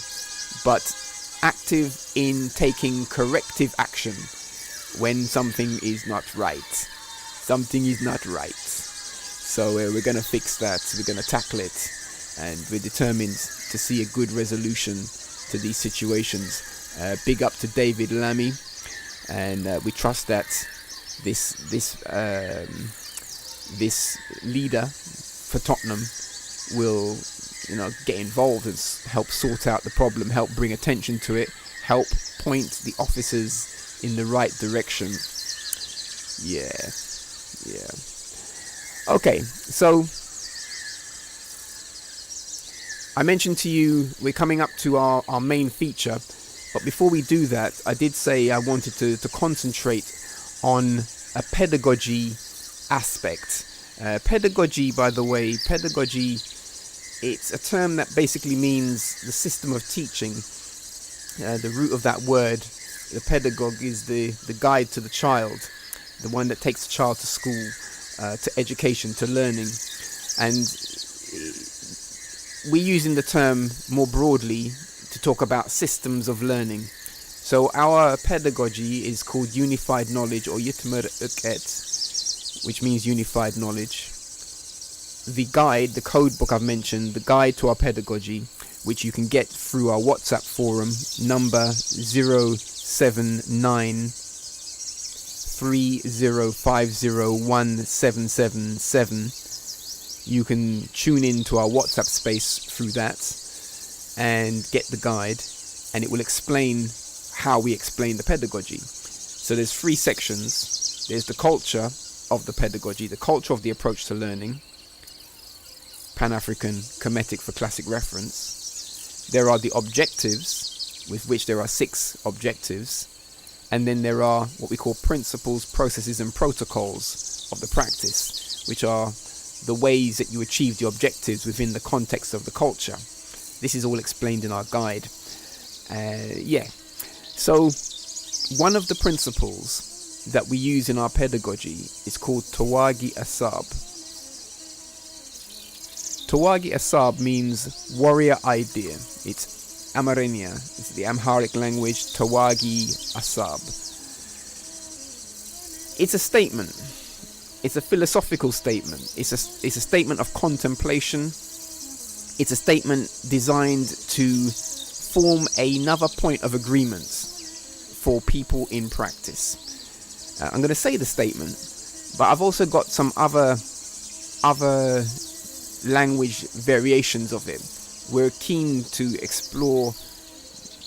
But active in taking corrective action when something is not right. Something is not right. So we're going to fix that, we're going to tackle it, and we're determined to see a good resolution to these situations. Big up to David Lammy, and we trust that this leader for Tottenham will, you know, get involved and help sort out the problem, help bring attention to it, help point the officers in the right direction. Yeah. Okay, so I mentioned to you we're coming up to our main feature, but before we do that, I did say I wanted to concentrate on a pedagogy aspect. Pedagogy, by the way, it's a term that basically means the system of teaching. The root of that word, the pedagogue, is the guide to the child, the one that takes the child to school, to education, to learning. And we're using the term more broadly to talk about systems of learning. So our pedagogy is called Unified Knowledge, or YehTehwagi, which means unified knowledge. The guide, the code book I've mentioned, the guide to our pedagogy, which you can get through our WhatsApp forum, number 07930501777. You can tune in to our WhatsApp space through that and get the guide, and it will explain how we explain the pedagogy. So there's 3 sections. There's the culture of the pedagogy, the culture of the approach to learning, Pan-African, Kemetic for classic reference. There are the objectives, with which there are 6 objectives, and then there are what we call principles, processes and protocols of the practice, which are the ways that you achieve the objectives within the context of the culture. This is all explained in our guide. So one of the principles that we use in our pedagogy is called Tehwagi Ahsab. Tehwagi Ahsab means warrior idea. It's Amarenia, it's the Amharic language, Tehwagi Ahsab. It's a statement. It's a philosophical statement. It's a statement of contemplation. It's a statement designed to form another point of agreement for people in practice. I'm going to say the statement, but I've also got some other language variations of it. We're keen to explore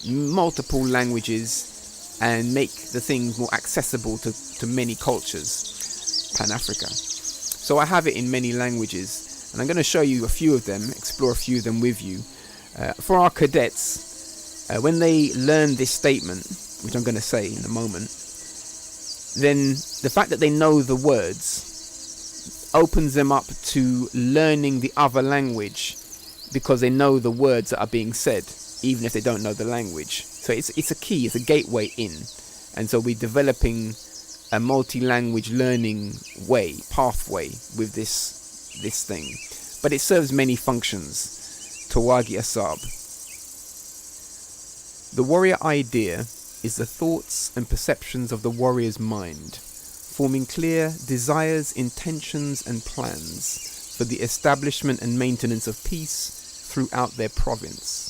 multiple languages and make the things more accessible to many cultures, Pan-Africa. So I have it in many languages, and I'm going to show you a few of them, explore a few of them with you. For our cadets, when they learn this statement, which I'm going to say in a moment, then the fact that they know the words opens them up to learning the other language, because they know the words that are being said, even if they don't know the language. So it's a key, it's a gateway in. And so we're developing a multi-language learning pathway with this thing. But it serves many functions. Tehwagi Ahsab. The warrior idea is the thoughts and perceptions of the warrior's mind, forming clear desires, intentions and plans for the establishment and maintenance of peace throughout their province.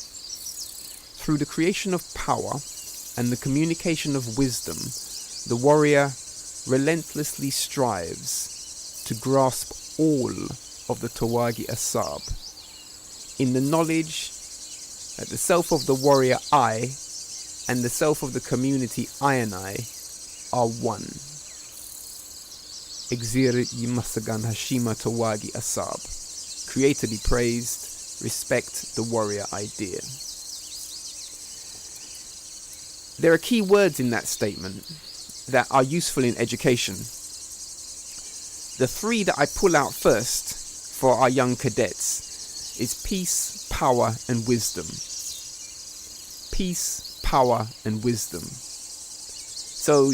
Through the creation of power and the communication of wisdom, the warrior relentlessly strives to grasp all of the Tehwagi Ahsab in the knowledge that the self of the warrior I and the self of the community I and I are one. Exir Yimasagan Hashima Tehwagi Ahsab. Creator be praised, respect the warrior idea. There are key words in that statement that are useful in education. The three that I pull out first for our young cadets is peace, power and wisdom. Peace, power and wisdom. So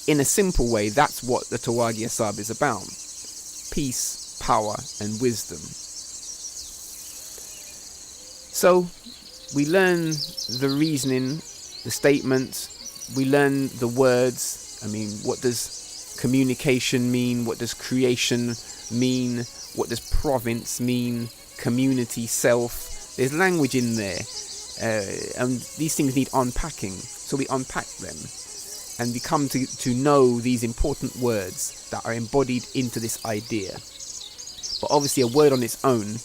in a simple way, that's what the Tehwagi Ahsab is about. Peace, power and wisdom. So we learn the reasoning, the statement, we learn the words. I mean, what does communication mean? What does creation mean? What does province mean? Community, self. There's language in there. And these things need unpacking. So we unpack them. And we come to know these important words that are embodied into this idea. But obviously a word on its own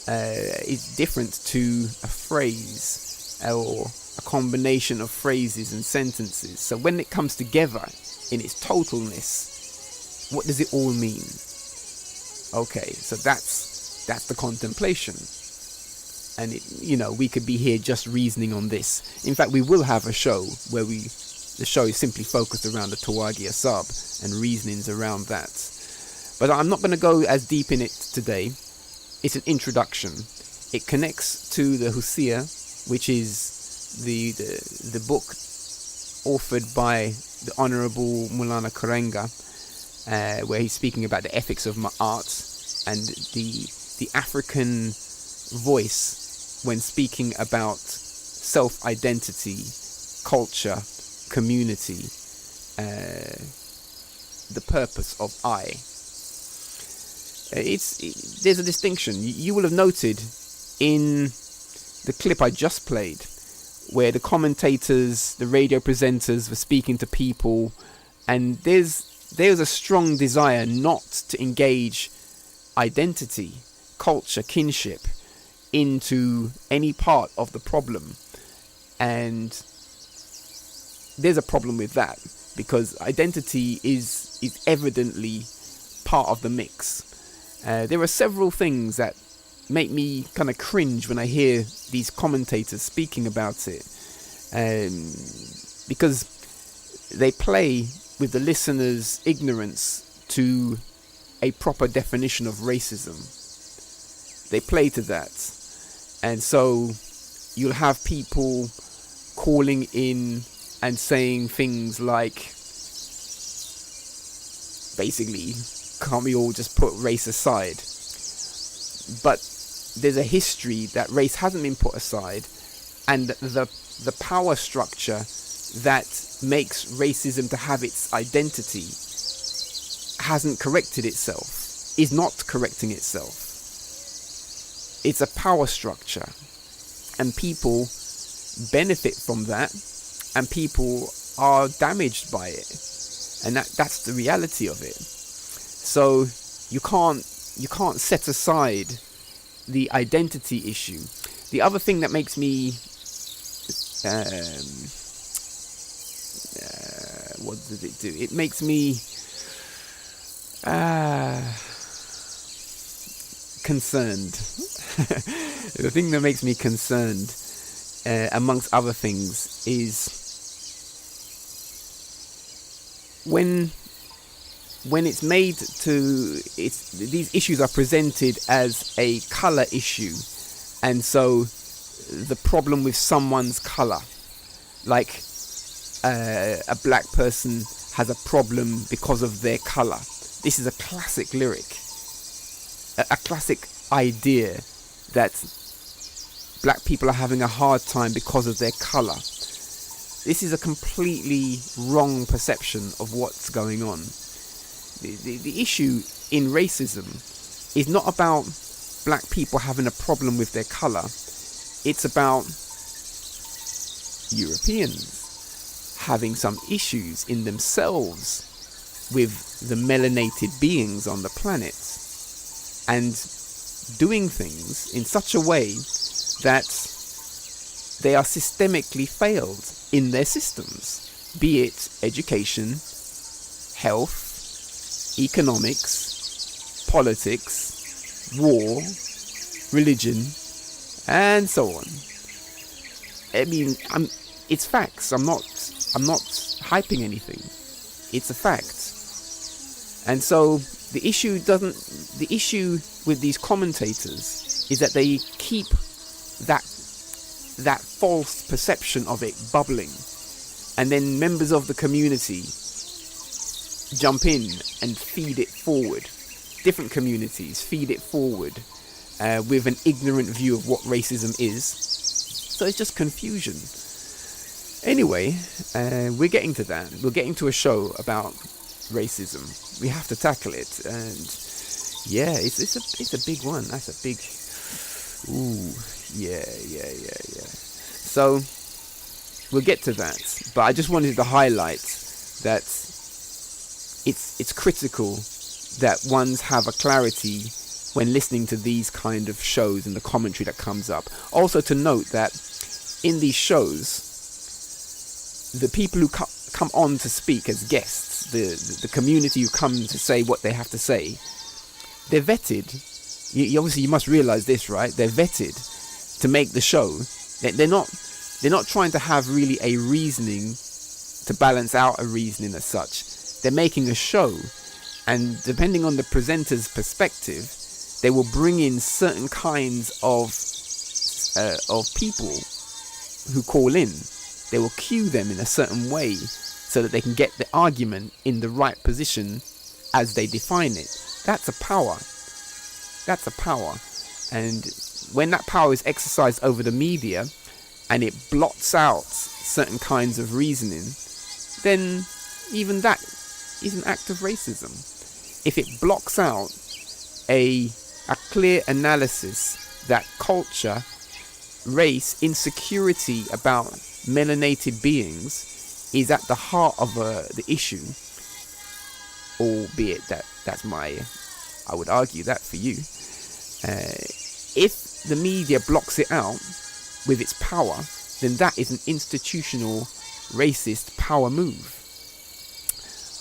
is different to a phrase or a combination of phrases and sentences. So when it comes together in its totalness, what does it all mean? Okay, so that's the contemplation. And we could be here just reasoning on this. In fact, we will have a show where the show is simply focused around the Tehwagi Ahsab and reasonings around that. But I'm not going to go as deep in it today. It's an introduction. It connects to the Husia, which is the book authored by the Honourable Mulana Karenga, where he's speaking about the ethics of art and the African voice when speaking about self-identity, culture, community, the purpose of I. There's a distinction. You will have noted in the clip I just played, where the commentators, the radio presenters were speaking to people, and there's a strong desire not to engage identity, culture, kinship into any part of the problem. And there's a problem with that, because identity is evidently part of the mix. There are several things that make me kind of cringe when I hear these commentators speaking about it, because they play with the listener's ignorance to a proper definition of racism. They play to that, and so you'll have people calling in and saying things like, basically, can't we all just put race aside? But there's a history that race hasn't been put aside, and the power structure that makes racism to have its identity hasn't corrected itself, is not correcting itself. It's a power structure, and people benefit from that, and people are damaged by it, and that's the reality of it. So you can't set aside the identity issue. The other thing that makes me what does it do? It makes me concerned. The thing that makes me concerned, amongst other things, is when it's made to, these issues are presented as a colour issue, and so the problem with someone's colour, like a black person has a problem because of their colour. This is a classic lyric, a classic idea that black people are having a hard time because of their colour. This is a completely wrong perception of what's going on. The issue in racism is not about black people having a problem with their colour. It's about Europeans having some issues in themselves with the melanated beings on the planet, and doing things in such a way that they are systemically failed in their systems, be it education, health, economics, politics, war, religion, and so on. I mean, it's facts. I'm not hyping anything. It's a fact. And so the issue with these commentators is that they keep that false perception of it bubbling, and then members of the community jump in and feed it forward. Different communities feed it forward with an ignorant view of what racism is. So it's just confusion. Anyway, we're getting to that. We're getting to a show about racism. We have to tackle it, and yeah, it's a big one. That's a big. Ooh, yeah. So we'll get to that, but I just wanted to highlight that it's critical that ones have a clarity when listening to these kind of shows and the commentary that comes up. Also to note that in these shows, the people who come on to speak as guests, the community who come to say what they have to say, they're vetted. Obviously, you must realize this, right? They're vetted to make the show. They're not trying to have really a reasoning to balance out a reasoning as such. They're making a show, and depending on the presenter's perspective, they will bring in certain kinds of people who call in. They will cue them in a certain way so that they can get the argument in the right position as they define it. That's a power. That's a power. And when that power is exercised over the media and it blots out certain kinds of reasoning, then even that is an act of racism. If it blocks out a clear analysis that culture, race, insecurity about melanated beings is at the heart of the issue, albeit I would argue that for you. If the media blocks it out with its power, then that is an institutional racist power move.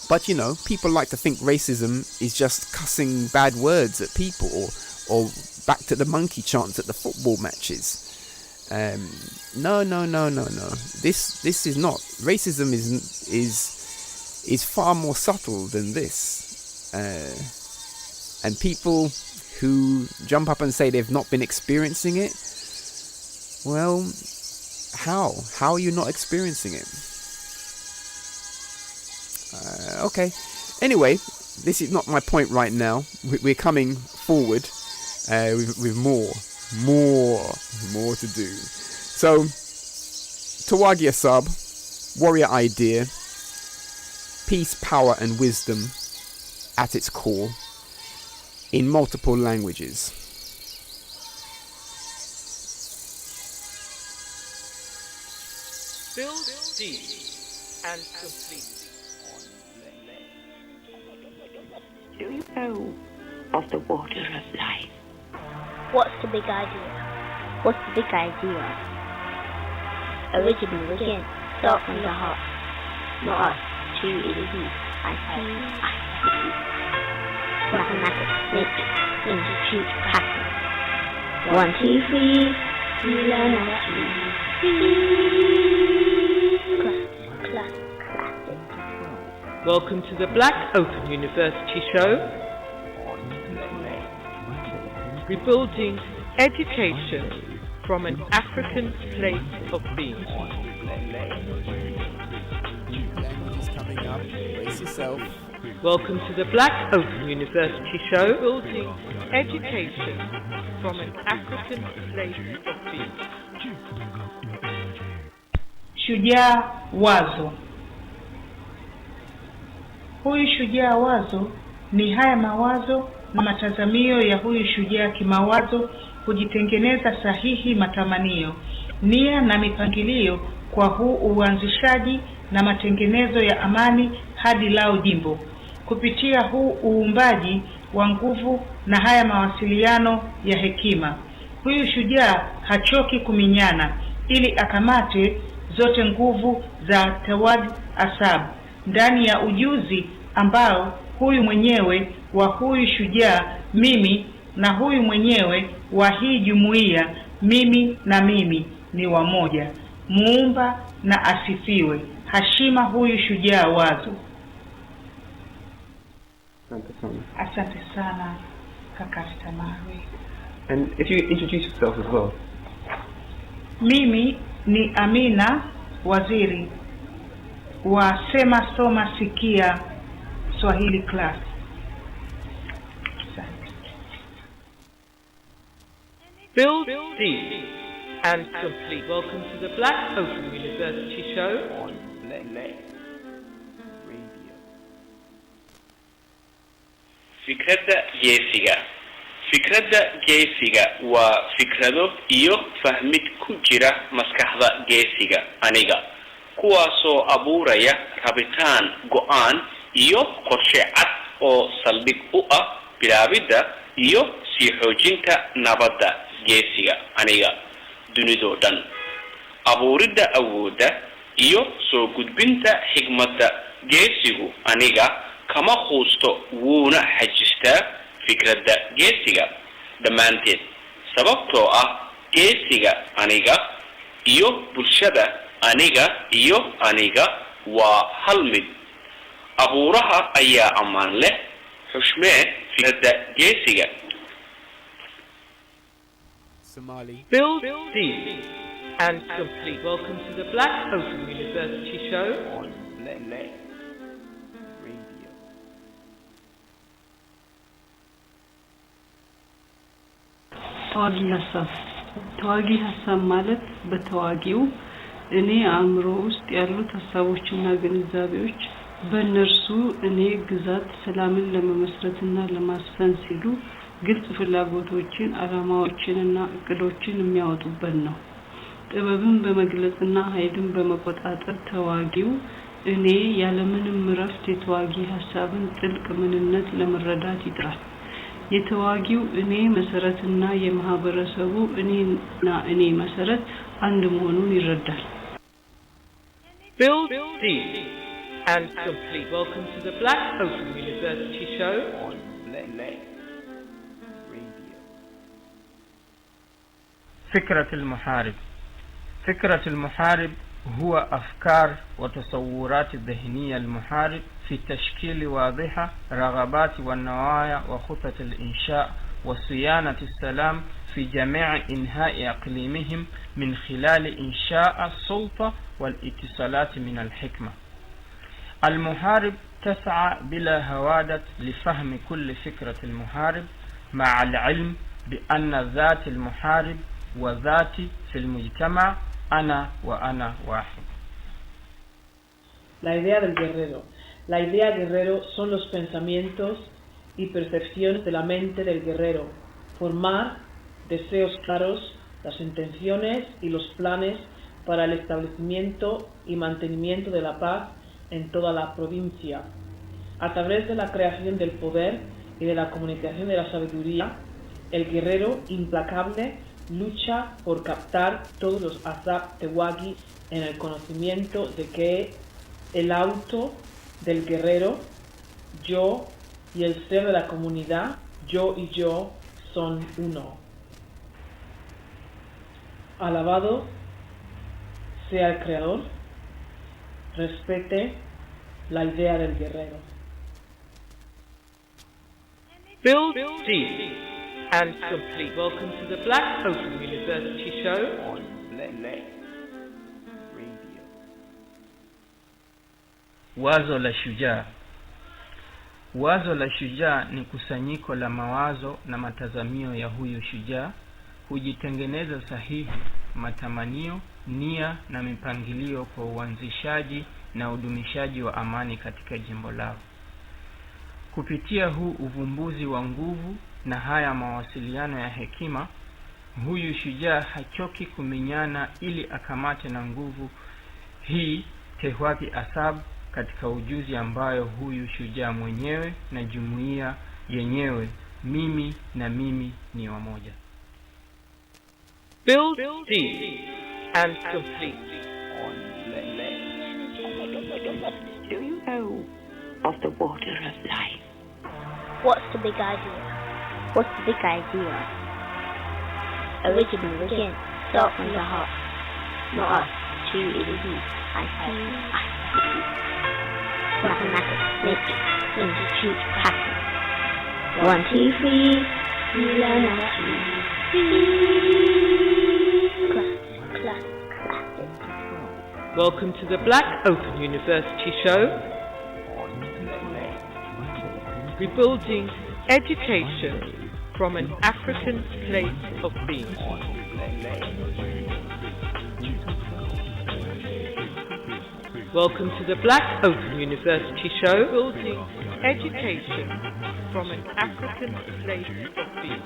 But people like to think racism is just cussing bad words at people, or back to the monkey chants at the football matches. No. This is not. Racism is far more subtle than this. And people who jump up and say they've not been experiencing it, well, how are you not experiencing it? Okay. Anyway, this is not my point right now. We're coming forward with more to do. So, Tehwagi Ahsab, warrior idea, peace, power and wisdom at its core, in multiple languages. deep and complete. Do you know of the water of life? What's the big idea? What's the big idea? Original begin, start from the heart. Not us, too easy. I see, I see. Mathematics, nature, institute, patterns. 1, 2, 3, uLearnNaturally. Classic. Welcome to the Black Open University Show. Rebuilding education from an African place of being. Language is coming up. Brace yourself. Welcome to the Black Open University Show. Building education from an African place of being. Shujaa wazo. Huyu shujaa wazo ni haya mawazo na matazamio ya huyu shujaa kimawazo kujitengeneza sahihi matamanio, nia na mipangilio kwa huu uanzishaji na matengenezo ya amani hadi lao jimbo. Kupitia huu uumbaji wa nguvu na haya mawasiliano ya hekima. Huyu shujaa hachoki kuminyana ili akamate zote nguvu za Tehwagi Ahsab ndani ya ujuzi ambao huyu mwenyewe wa huyu shujaa mimi na huyu mwenyewe wa hii jumuiya mimi na mimi ni wamoja. Muumba na asifiwe. Hashima huyu shujaa wazo. Asante sana kaka Stamari. And if you introduce yourself as well. Mimi ni Amina Waziri wa Sema Soma Sikia Swahili class. Build deep and complete. Welcome to the Black Open University Show. fikradda geesiga waa fikrado iyo fahmid ku jira maskaxda geesiga aniga kuwaasoo abuuraya rabitaan go'aan iyo qorshe cad oo saldhig u ah bilaabidda iyo sii xoojinta nabadda geesiga aniga dunidoo dhan abuuridda awoodda iyo soo gudbinta xigmadda geesigu aniga kama quusto wuuna xajistaa fikradda geesiga dhammaanteed sababtoo ah geesiga aniga iyo bulshada aniga waa hal mid abuuraha ayaa ammaan leh xushmee fikradda geesiga. Somali. Build deep and complete. Welcome to the Black Open University Show. ተዋጊ ሐሳብ ተዋጊ ሐሳብ ማለት በተዋጊው እኔ አእምሮ ውስጥ ያሉት ሐሳቦችና ግንዛቤዎች በእነርሱ እኔ ግዛት ሰላምን ለመመስረትና ለማስፈን ሲሉ ግልጽ ፍላጎቶችን አላማዎችንና እቅዶችን የሚያወጡበት ነው። ጥበብን በመግለጽና ኃይልን በመቆጣጠር ተዋጊው እኔ ያለምንም ምረፍት የተዋጊ ሐሳብን ጥልቅ ምንነት ለመረዳት ይጥራል። የተዋጊው እኔ መሰረትና የማህበረሰቡ እኔና እኔ መሰረት አንድ መሆኑን ይረዳል። Build deep and complete. Welcome to the Black Open University Show. فكرة المحارب هو أفكار وتصورات الذهنية المحارب في تشكيل واضحة رغبات والنوايا وخطط الإنشاء وصيانة السلام في جميع إنهاء أقليمهم من خلال إنشاء السلطة والاتصالات من الحكمة. المحارب تسعى بلا هوادة لفهم كل فكرة المحارب مع العلم بأن ذات المحارب وذاتي في المجتمع أنا وأنا واحد. La idea del guerrero. La idea guerrero son los pensamientos y percepciones de la mente del guerrero. Formar deseos claros, las intenciones y los planes para el establecimiento y mantenimiento de la paz en toda la provincia. A través de la creación del poder y de la comunicación de la sabiduría, el guerrero implacable lucha por captar todos los Ahsab Tehwagi en el conocimiento de que el auto del guerrero, yo y el ser de la comunidad, yo y yo, son uno. Alabado sea el Creador, respete la idea del guerrero. Build deep and complete. Welcome to the Black Open University Show on Wazo la shujaa. Wazo la shujaa ni kusanyiko la mawazo na matazamio ya huyu shujaa, hujitengeneza sahihi, matamanio, nia na mipangilio kwa uanzishaji na udumishaji wa amani katika jimbo lao. Kupitia huu uvumbuzi wa nguvu na haya mawasiliano ya hekima, huyu shujaa hachoki kuminyana ili akamate na nguvu hii Tehwagi Ahsab katika ujuzi ambayo huyu shujaa mwenyewe na jumuiya yenyewe, mimi na mimi ni wamoja. Build deep and complete. Do you know of the water of life? What's the big idea? What's the big idea? Original begin, start from the heart. Not us, too easy. I see, I feel. Mathematics, nature, institute, pattern. 1, 2, 3, uLearnNaturally. Classic. Welcome to the Black Open University Show. Rebuilding education from an African place of being. Welcome to the Black Open University Show, building education from an African place of being.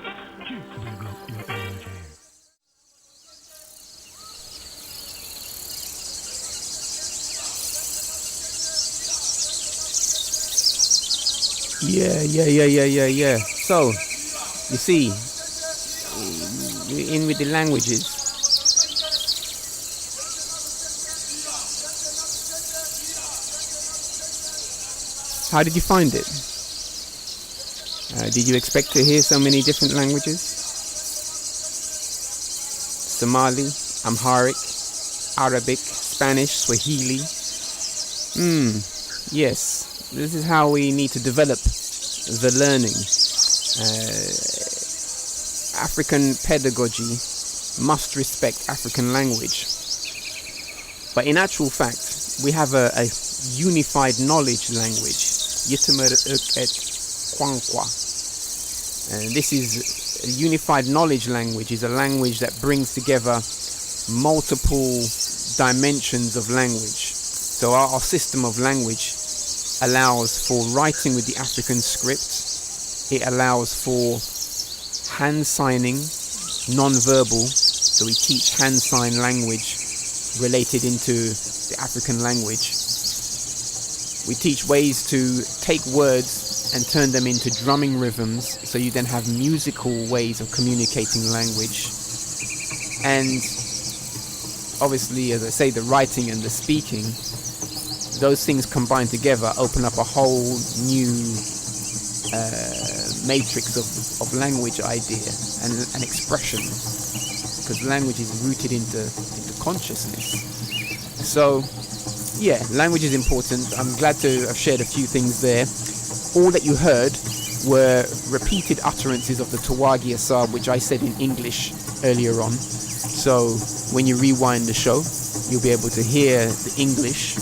Yeah. So, you see, we're in with the languages. How did you find it? Did you expect to hear so many different languages? Somali, Amharic, Arabic, Spanish, Swahili. Yes, this is how we need to develop the learning. African pedagogy must respect African language. But in actual fact, we have a unified knowledge language. And this is a unified knowledge language, is a language that brings together multiple dimensions of language. So our system of language allows for writing with the African script. It allows for hand signing, non-verbal. So we teach hand sign language related into the African language. We teach ways to take words and turn them into drumming rhythms, so you then have musical ways of communicating language. And obviously, as I say, the writing and the speaking, those things combined together open up a whole new matrix of language idea and expression, because language is rooted into consciousness. So yeah, language is important. I'm glad to have shared a few things there. All that you heard were repeated utterances of the Tehwagi Ahsab, which I said in English earlier on. So when you rewind the show, you'll be able to hear the English,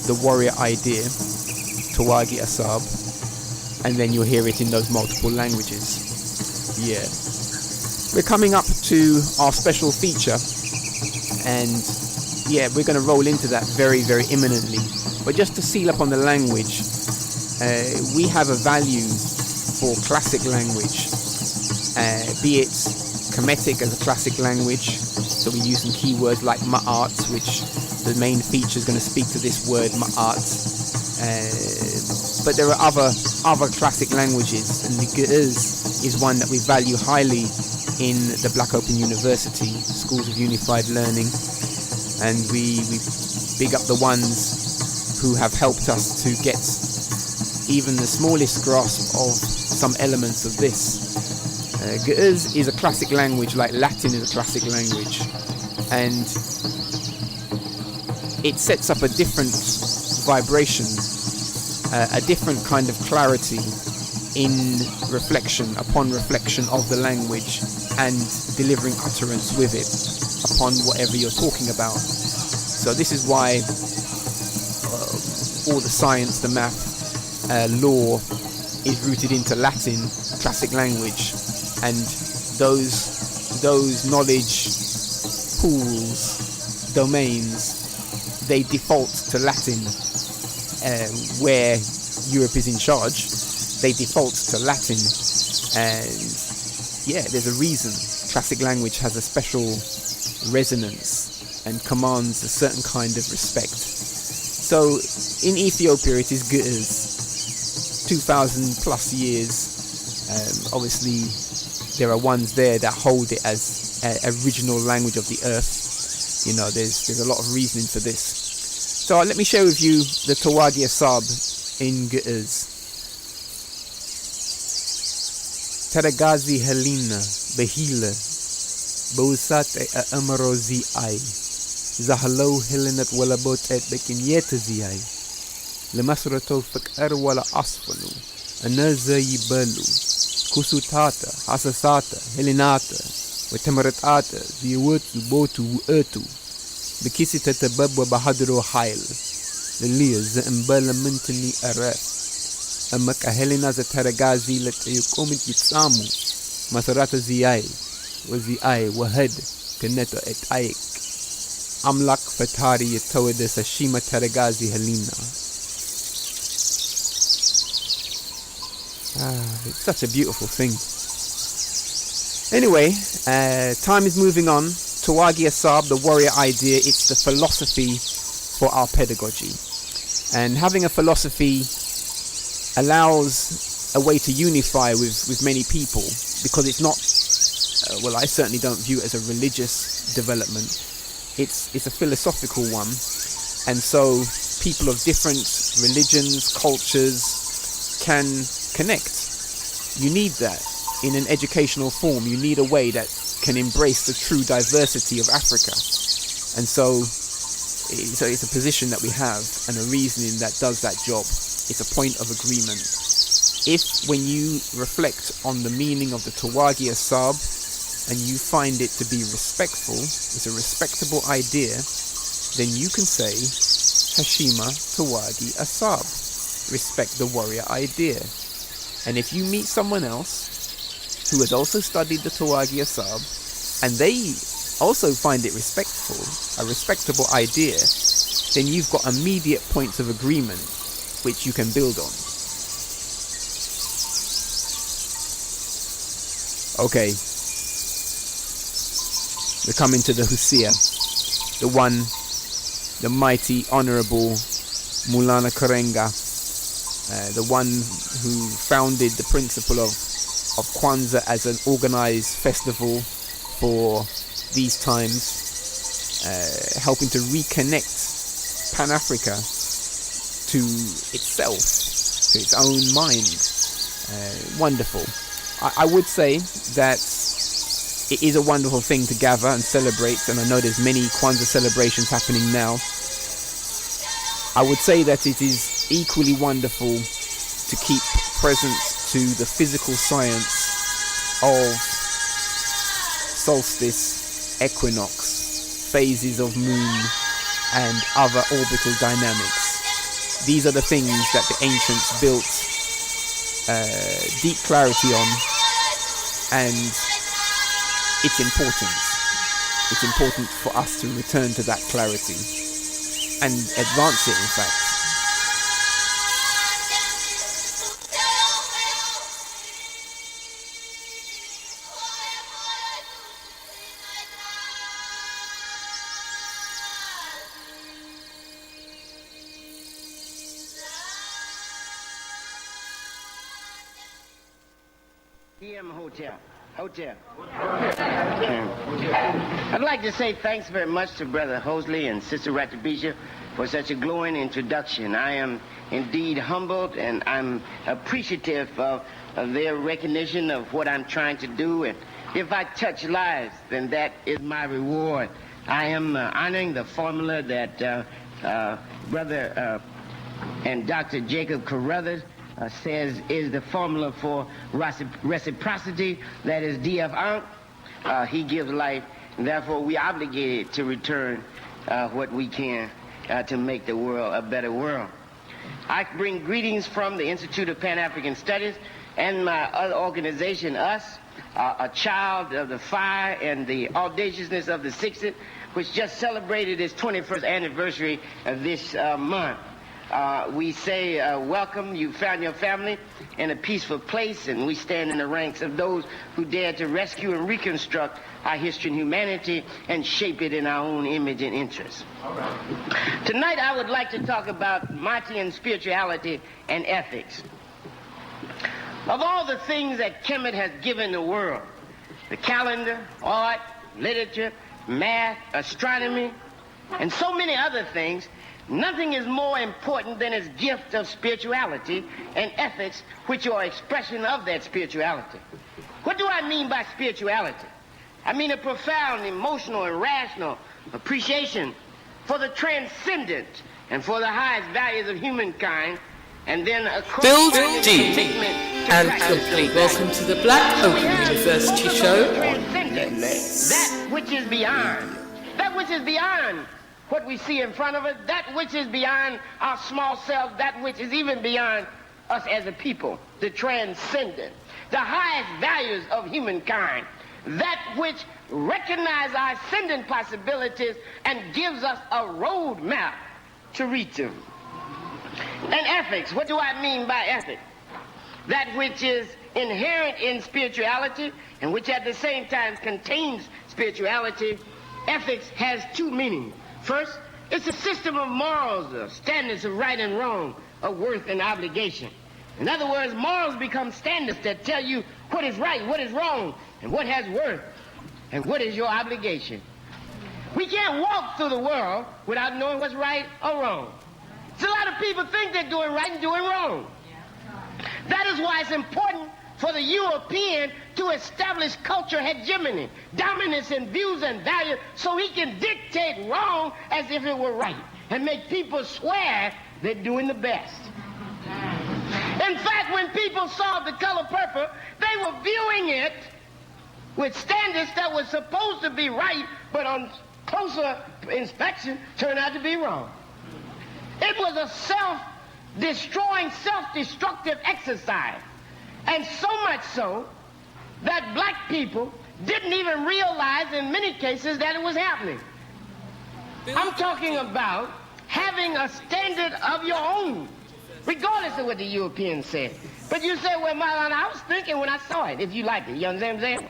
the warrior idea, Tehwagi Ahsab, and then you'll hear it in those multiple languages. Yeah. We're coming up to our special feature, and yeah, we're going to roll into that very, very imminently. But just to seal up on the language, we have a value for classic language, be it Kemetic as a classic language, So we're using keywords like ma'at, which the main feature is going to speak to this word ma'at. But there are other classic languages, and the Ge'ez is one that we value highly in the Black Open University, Schools of Unified Learning, and we big up the ones who have helped us to get even the smallest grasp of some elements of this. Ge'ez is a classic language, like Latin is a classic language, and it sets up a different vibration, a different kind of clarity in reflection upon reflection of the language and delivering utterance with it upon whatever you're talking about. So this is why all the science, the math, law is rooted into Latin, classic language, and those knowledge pools, domains, they default to Latin. Where Europe is in charge, they default to Latin, and yeah, there's a reason. Classic language has a special resonance and commands a certain kind of respect. So in Ethiopia it is Ge'ez, 2,000 plus years. Obviously there are ones there that hold it as original language of the earth. You know, there's a lot of reasoning for this. So let me share with you the Tehwagi Ahsab in Ge'ez. Teragazi Helena Behila Bousat Amrozi Ai Zahalo Helenat Walabot et Bekinyetazi Ai Lemasrato Fakar Wala Asfalu Anaza Yibalu Kusutata Hasasata Helenata Wetamaratata Ziwutu Botu Ertu Bekisi tatabab wa bahadro hail Lilia za mbala mintani araf Amaka helena za taragazi Lat yukomit yitsamu Masarata ziyai Wa ziyai wahad Kaneto et aik Amlak fatari yatawada Sashima taragazi helena. It's such a beautiful thing. Anyway, time is moving on. Tehwagi Ahsab, the warrior idea, it's the philosophy for our pedagogy. And having a philosophy allows a way to unify with many people, because it's not, well, I certainly don't view it as a religious development. It's a philosophical one. And so people of different religions, cultures can connect. You need that in an educational form. You need a way that can embrace the true diversity of Africa. And so it's a position that we have and a reasoning that does that job. It's a point of agreement. If when you reflect on the meaning of the Tehwagi Ahsab and you find it to be respectful, it's a respectable idea, then you can say Hashima Tehwagi Ahsab, respect the warrior idea. And if you meet someone else who has also studied the Tehwagi Ahsab, and they also find it respectful, a respectable idea, then you've got immediate points of agreement which you can build on. Okay, we're coming to the Husia, the one, the mighty, honorable Maulana Karenga, the one who founded the principle of Kwanzaa as an organized festival for these times, helping to reconnect Pan-Africa to itself, to its own mind. Wonderful. I would say that it is a wonderful thing to gather and celebrate, and I know there's many Kwanzaa celebrations happening now. I would say that it is equally wonderful to keep presence to the physical science of solstice, equinox, phases of moon, and other orbital dynamics. These are the things that the ancients built deep clarity on, and it's important. It's important for us to return to that clarity and advance it, in fact. DM Hotel. I'd like to say thanks very much to Brother Hosley and Sister Ratchabisha for such a glowing introduction. I am indeed humbled and I'm appreciative of their recognition of what I'm trying to do. And if I touch lives, then that is my reward. I am honoring the formula that Brother and Dr. Jacob Carruthers says is the formula for reciprocity, that is DF he gives life, and therefore we are obligated to return what we can to make the world a better world. I bring greetings from the Institute of Pan-African Studies and my other organization, US, a child of the fire and the audaciousness of the 60th, which just celebrated its 21st anniversary this month. We say, welcome, you found your family in a peaceful place, and we stand in the ranks of those who dare to rescue and reconstruct our history and humanity and shape it in our own image and interest. Tonight I would like to talk about Martian spirituality and ethics. Of all the things that Kemet has given the world, the calendar, art, literature, math, astronomy, and so many other things, nothing is more important than its gift of spirituality and ethics, which are expression of that spirituality. What do I mean by spirituality? I mean a profound emotional and rational appreciation for the transcendent and for the highest values of humankind, and then a build deep and complete. Welcome to the Black Open University Show. That which is beyond. That which is beyond what we see in front of us, that which is beyond our small selves, that which is even beyond us as a people, the transcendent, the highest values of humankind, that which recognizes our ascendant possibilities and gives us a roadmap to reach them. And ethics, what do I mean by ethics? That which is inherent in spirituality and which at the same time contains spirituality. Ethics has two meanings. First, it's a system of morals, standards of right and wrong, of worth and obligation. In other words, morals become standards that tell you what is right, what is wrong, and what has worth, and what is your obligation. We can't walk through the world without knowing what's right or wrong. So a lot of people think they're doing right and doing wrong. That is why it's important for the European to establish culture hegemony, dominance in views and values, so he can dictate wrong as if it were right and make people swear they're doing the best. In fact, when people saw The Color Purple, they were viewing it with standards that were supposed to be right, but on closer inspection turned out to be wrong. It was a self-destroying, self-destructive exercise. And so much so that black people didn't even realize in many cases that it was happening. I'm talking about having a standard of your own, regardless of what the Europeans said. But you say, well, Marlon, I was thinking when I saw it, if you like it, you understand what I'm saying?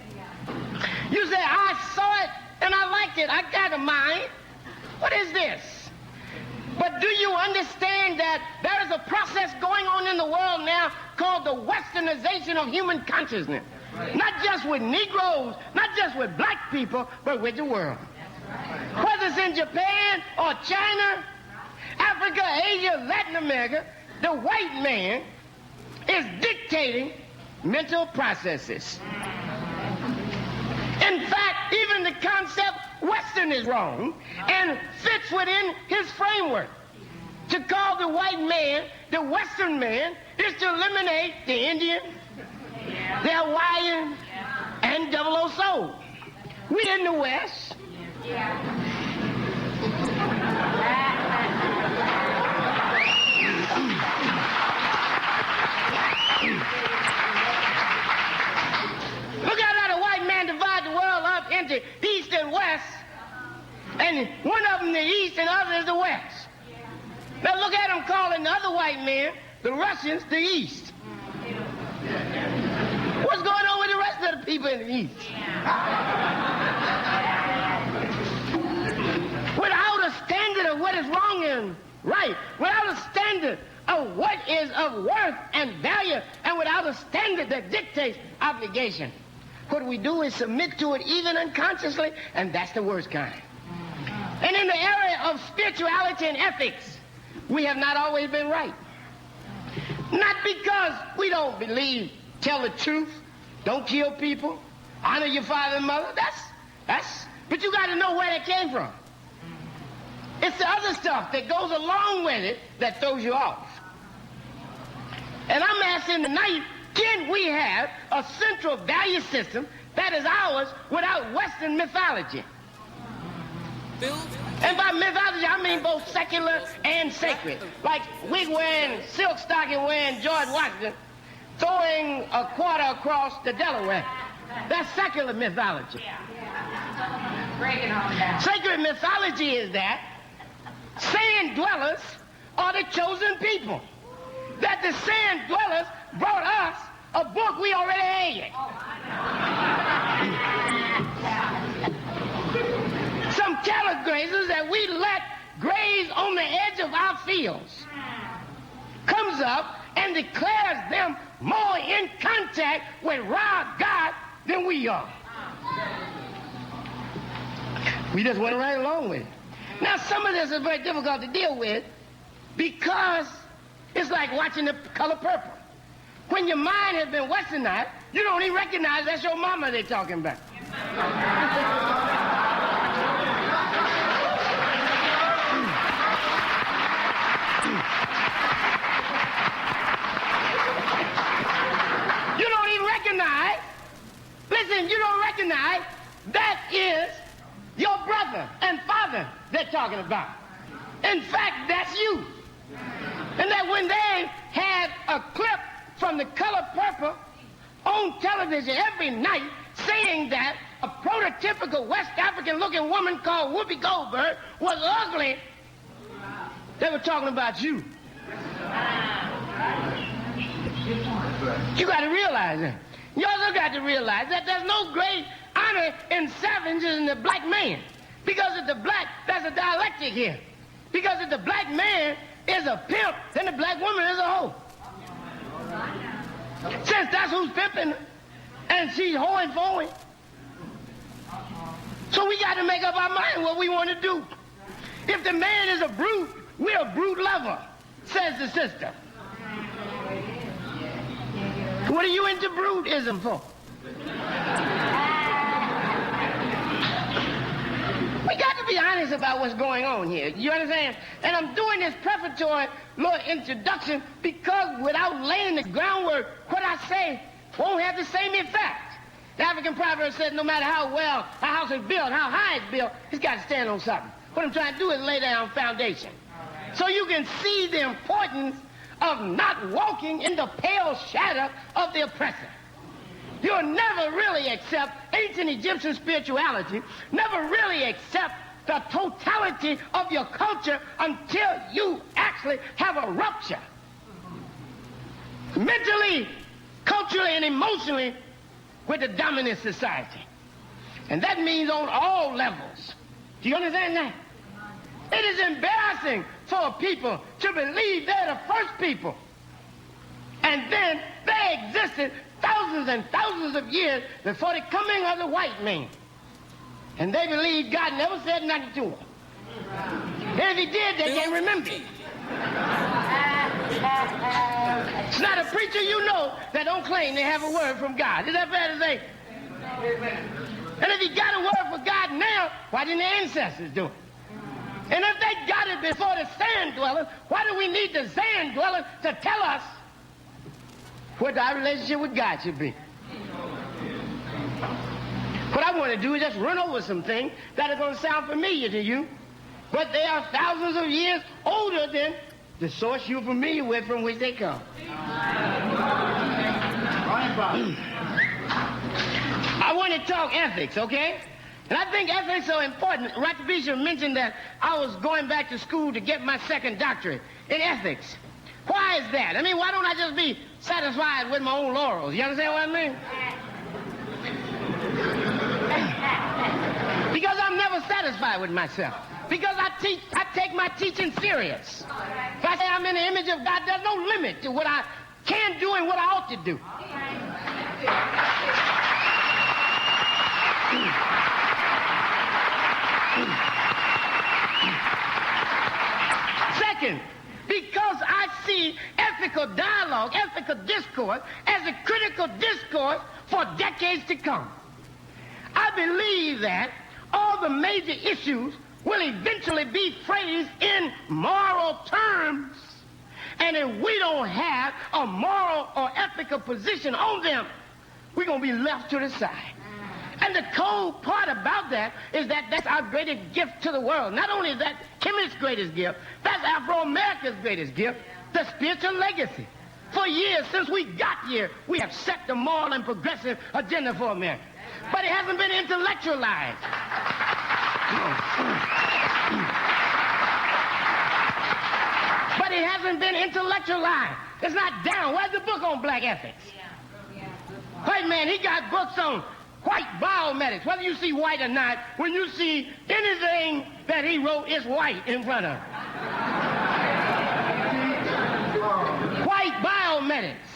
You say, I saw it and I liked it, I got a mind. What is this? But do you understand that there is a process going on in the world now called the westernization of human consciousness? Not just with Negroes, not just with black people, but with the world. Whether it's in Japan or China, Africa, Asia, Latin America, the white man is dictating mental processes. In fact, even the concept Western is wrong and fits within his framework. To call the white man the Western man is to eliminate the Indian, the Hawaiian, and 00 soul. We in the West. Look how that white man divide the world up into East and West, and one of them the East and the other is the West. Now look at him calling the other white man, the Russians, the East. What's going on with the rest of the people in the East? Without a standard of what is wrong and right, without a standard of what is of worth and value and without a standard that dictates obligation. What we do is submit to it even unconsciously, and that's the worst kind. And in the area of spirituality and ethics, we have not always been right. Not because we don't believe, tell the truth, don't kill people, honor your father and mother. But you got to know where that came from. It's the other stuff that goes along with it that throws you off. And I'm asking tonight, can we have a central value system that is ours without Western mythology? And by mythology, I mean both secular and sacred. Like wig wearing, silk stocking wearing George Washington throwing a quarter across the Delaware. That's secular mythology. Break it on down. Sacred mythology is that sand dwellers are the chosen people. That the sand dwellers brought us a book we already had. Some cattle grazers that we let graze on the edge of our fields comes up and declares them more in contact with raw God than we are. We just went right along with it. Now, some of this is very difficult to deal with because it's like watching The Color Purple. When your mind has been westernized, you don't even recognize that's your mama they're talking about. You don't even recognize, listen, you don't recognize that is your brother and father they're talking about. In fact, that's you. And that when they had a clip from The Color Purple on television every night saying that a prototypical West African looking woman called Whoopi Goldberg was ugly, they were talking about you. You got to realize that. You also got to realize that there's no great honor in savages in the black man. Because if the black, there's a dialectic here. Because if the black man is a pimp, then the black woman is a hoe. Since that's who's pimping and she's hoeing for him. So we got to make up our mind what we want to do. If the man is a brute, we're a brute lover, says the sister. What are you into bruteism for? We got to be honest about what's going on here. You understand? And I'm doing this prefatory little introduction because without laying the groundwork, what I say won't have the same effect. The African proverb says no matter how well a house is built, how high it's built, it's got to stand on something. What I'm trying to do is lay down a foundation. So you can see the importance of not walking in the pale shadow of the oppressor. You'll never really accept ancient Egyptian spirituality, never really accept the totality of your culture until you actually have a rupture. Mentally, culturally, and emotionally with the dominant society. And that means on all levels. Do you understand that? It is embarrassing for people to believe they're the first people. And then they existed thousands and thousands of years before the coming of the white man. And they believe God never said nothing to them. And if he did, they can't remember it. It's not a preacher you know that don't claim they have a word from God. Is that fair to say? And if he got a word for God now, why didn't the ancestors do it? And if they got it before the sand dwellers, why do we need the sand dwellers to tell us what our relationship with God should be? What I want to do is just run over some things that are going to sound familiar to you, but they are thousands of years older than the source you're familiar with from which they come. I want to talk ethics, okay? And I think ethics are important. Dr. Bishop mentioned that I was going back to school to get my second doctorate in ethics. Why is that? I mean, why don't I just be satisfied with my own laurels? You understand what I mean? Because I'm never satisfied with myself. Because I take my teaching serious. If I say I'm in the image of God, there's no limit to what I can do and what I ought to do. Second, because I see ethical dialogue, ethical discourse as a critical discourse for decades to come. I believe that all the major issues will eventually be phrased in moral terms. And if we don't have a moral or ethical position on them, we're going to be left to the side. And the cold part about that is that that's our greatest gift to the world. Not only is that Kemet's greatest gift, that's Afro-America's greatest gift, the spiritual legacy. For years, since we got here, we have set the moral and progressive agenda for America. But it hasn't been intellectualized. But it hasn't been intellectualized. It's not down. Where's the book on black ethics? White man, he got books on white biomedics. Whether you see white or not, when you see anything that he wrote, it's white in front of him. White biomedics.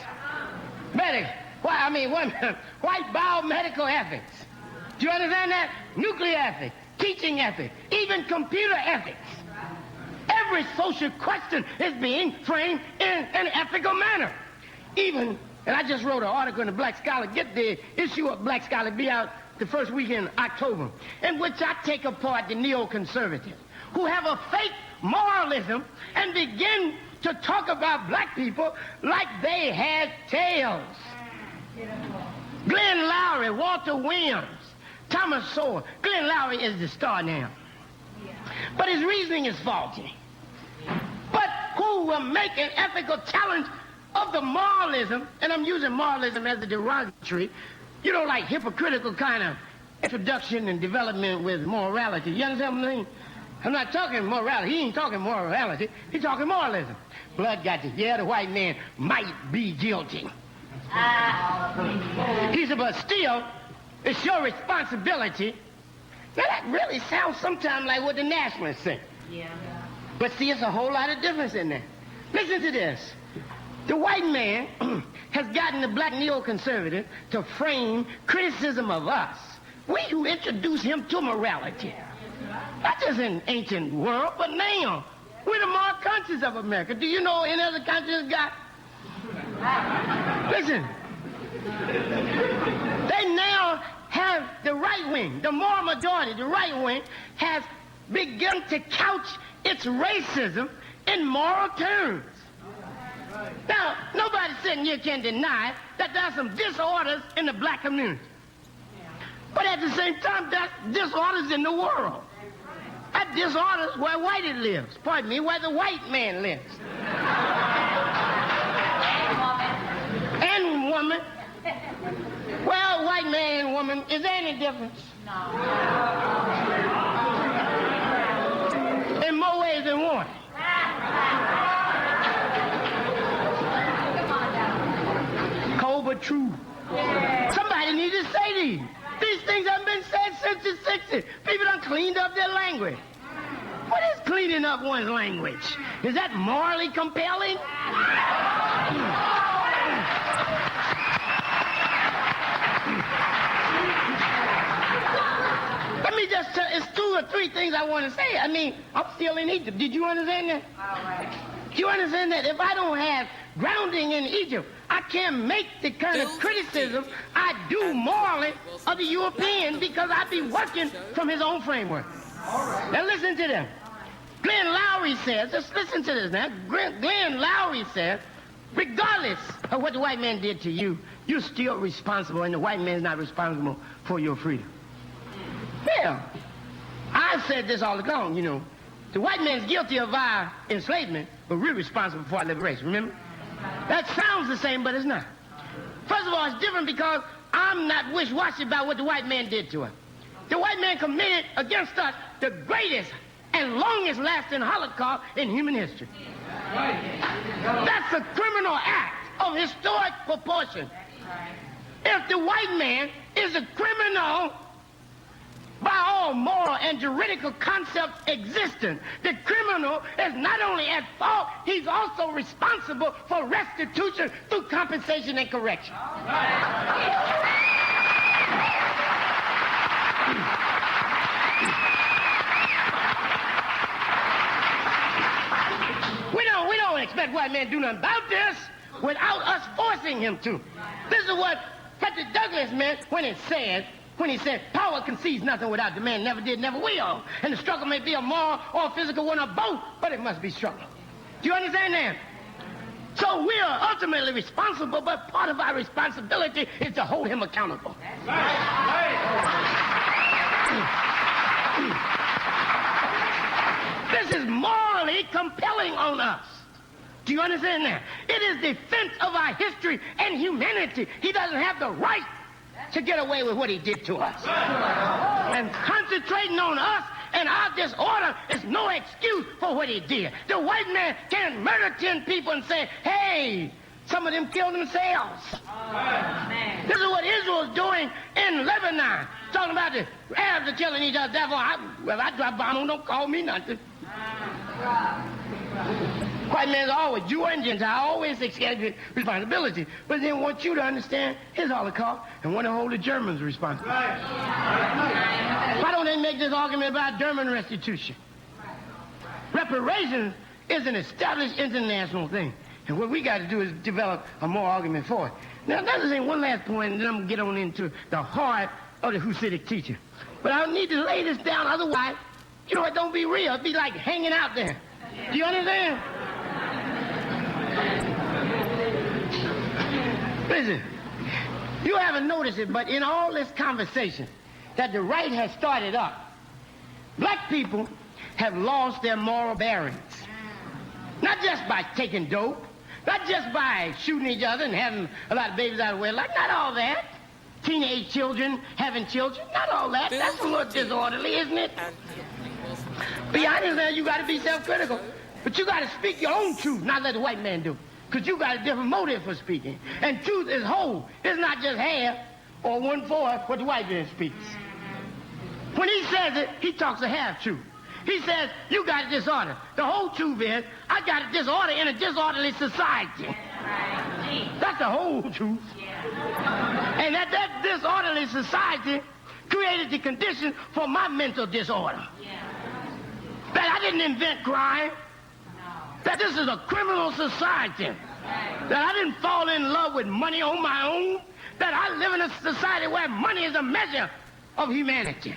Medics. White biomedical ethics. Do you understand that? Nuclear ethics, teaching ethics, even computer ethics. Every social question is being framed in an ethical manner. Even, and I just wrote an article in the Black Scholar, get the issue of Black Scholar, be out the first week in October, in which I take apart the neoconservatives who have a fake moralism and begin to talk about black people like they had tails. Glenn Lowry, Walter Williams, Thomas Sowell. Glenn Lowry is the star now. But his reasoning is faulty. But who will make an ethical challenge of the moralism, and I'm using moralism as a derogatory, you know, like hypocritical kind of introduction and development with morality. You understand what I mean? I'm not talking morality. He ain't talking morality. He's talking moralism. Blood got you. Yeah, the white man might be guilty. He said, but still, it's your responsibility. Now, that really sounds sometimes like what the nationalists say. Yeah. But see, it's a whole lot of difference in there. Listen to this. The white man has gotten the black neoconservative to frame criticism of us. We who introduced him to morality. Not just in ancient world, but now. We're the moral conscience of America. Do you know any other country has got? Listen. They now have the right wing, the moral majority, the right wing, has begun to couch its racism in moral terms. Now, nobody sitting here can deny that there are some disorders in the black community. But at the same time, there's disorders in the world. That disorders where whitey lives. Pardon me, where the white man lives. And woman. Well, white man and woman, is there any difference? No. In more ways than one. Cold but true. Somebody needs to say these. These things haven't been said since the 60s. People done cleaned up their language. What is cleaning up one's language? Is that morally compelling? Let me just tell you, it's 2 or 3 things I want to say. I mean, I'm still in Egypt. Did you understand that? All right. Do you understand that if I don't have grounding in Egypt, I can't make the kind of criticism I do morally of the European because I be working from his own framework. All right. Now listen to them. Glenn Lowry says, just listen to this now. Glenn Lowry says, regardless of what the white man did to you, you're still responsible, and the white man's not responsible for your freedom. Yeah. I've said this all along, you know. The white man's guilty of our enslavement, but we're responsible for our liberation, remember? That sounds the same, but it's not. First of all, it's different because I'm not wish-washy about what the white man did to us. The white man committed against us the greatest and longest-lasting Holocaust in human history. That's a criminal act of historic proportion. If the white man is a criminal by all moral and juridical concepts existing, the criminal is not only at fault, he's also responsible for restitution through compensation and correction. We don't expect white men to do nothing about this without us forcing him to. This is what Frederick Douglass meant when he said, power concedes nothing without demand, never did, never will. And the struggle may be a moral or a physical one or both, but it must be struggle. Do you understand that? So we are ultimately responsible, but part of our responsibility is to hold him accountable. This is morally compelling on us. Do you understand that? It is defense of our history and humanity. He doesn't have the right to get away with what he did to us. And concentrating on us and our disorder is no excuse for what he did. The white man can murder 10 people and say, hey, some of them killed themselves. This is what Israel's doing in Lebanon. Talking about the Arabs are killing each other. Therefore, I drop bomb on, don't call me nothing. White man's always, Jew and Gentile, always escape responsibility. But they want you to understand his Holocaust and want to hold the Germans responsible. Why don't they make this argument about German restitution? Reparations is an established international thing. And what we got to do is develop a more argument for it. Now, that is one last point, and then I'm going to get on into the heart of the Hasidic teaching. But I need to lay this down, otherwise, you know, it don't be real. It'd be like hanging out there. Do you understand? Listen, you haven't noticed it, but in all this conversation that the right has started up, black people have lost their moral bearings. Not just by taking dope, not just by shooting each other and having a lot of babies out of wedlock, not all that. Teenage children having children, not all that. That's a little disorderly, isn't it? Be honest, man, you got to be self-critical. But you got to speak your own truth, not let the white man do. Because you got a different motive for speaking. And truth is whole. It's not just half or 1/4 what the white man speaks. When he says it, he talks a half-truth. He says, you got a disorder. The whole truth is, I got a disorder in a disorderly society. That's the whole truth. And that disorderly society created the conditions for my mental disorder. That I didn't invent crime. That this is a criminal society. That I didn't fall in love with money on my own. That I live in a society where money is a measure of humanity.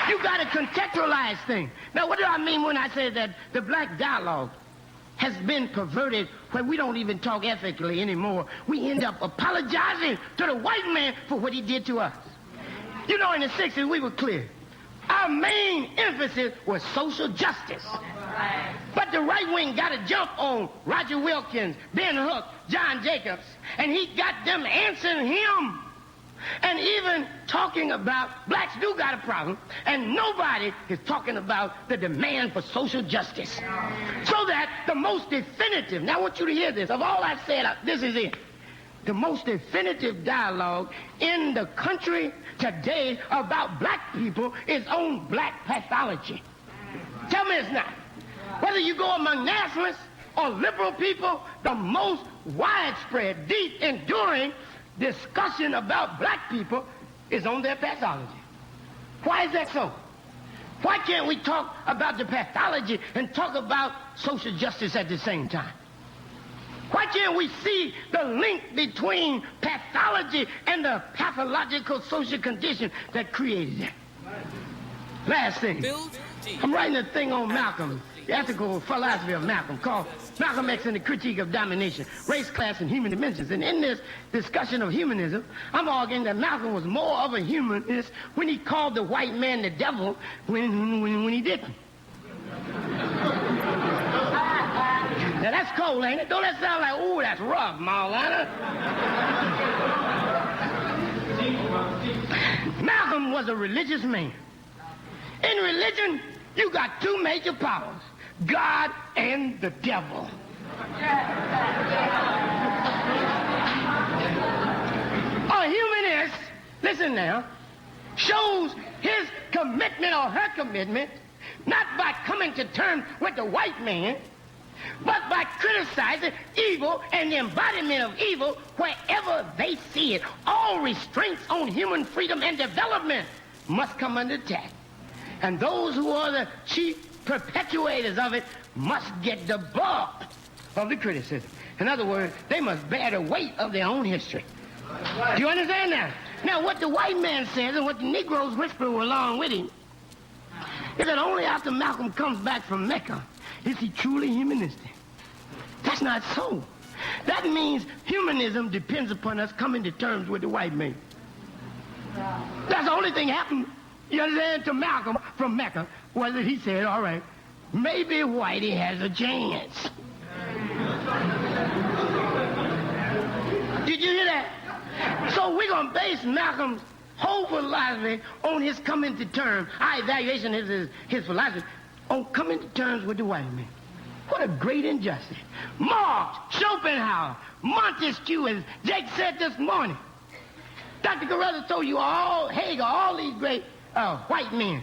You got to contextualize things. Now, what do I mean when I say that the black dialogue has been perverted where we don't even talk ethically anymore? We end up apologizing to the white man for what he did to us. You know, in the 60s, we were clear. Our main emphasis was social justice. But the right wing got a jump on Roger Wilkins, Ben Hook, John Jacobs, and he got them answering him. And even talking about blacks do got a problem, and nobody is talking about the demand for social justice. So that the most definitive, now I want you to hear this, of all I said, this is it. The most definitive dialogue in the country today about black people is on black pathology. Tell me it's not. Whether you go among nationalists or liberal people, the most widespread, deep, enduring discussion about black people is on their pathology. Why is that so? Why can't we talk about the pathology and talk about social justice at the same time? Why can't we see the link between pathology and the pathological social condition that created it? Last thing. I'm writing a thing on Malcolm, the ethical philosophy of Malcolm, called Malcolm X and the Critique of Domination, Race, Class, and Human Dimensions. And in this discussion of humanism, I'm arguing that Malcolm was more of a humanist when he called the white man the devil when he didn't. Now that's cold, ain't it? Don't that sound like, ooh, that's rough, Maulana? Malcolm was a religious man. In religion, you got two major powers, God and the devil. listen now, shows his commitment or her commitment not by coming to terms with the white man, but by criticizing evil and the embodiment of evil wherever they see it. All restraints on human freedom and development must come under attack. And those who are the chief perpetuators of it must get the bulk of the criticism. In other words, they must bear the weight of their own history. Do you understand that? Now, what the white man says and what the Negroes whisper along with him is that only after Malcolm comes back from Mecca is he truly humanistic. That's not so. That means humanism depends upon us coming to terms with the white man. That's the only thing happened, you understand, to Malcolm from Mecca, was that he said, all right, maybe Whitey has a chance. Did you hear that? So we're going to base Malcolm's whole philosophy on his coming to terms, our evaluation of his philosophy, on coming to terms with the white man. What a great injustice. Marx, Schopenhauer, Montesquieu, as Jake said this morning. Dr. Carruthers told you Hegel, all these great white men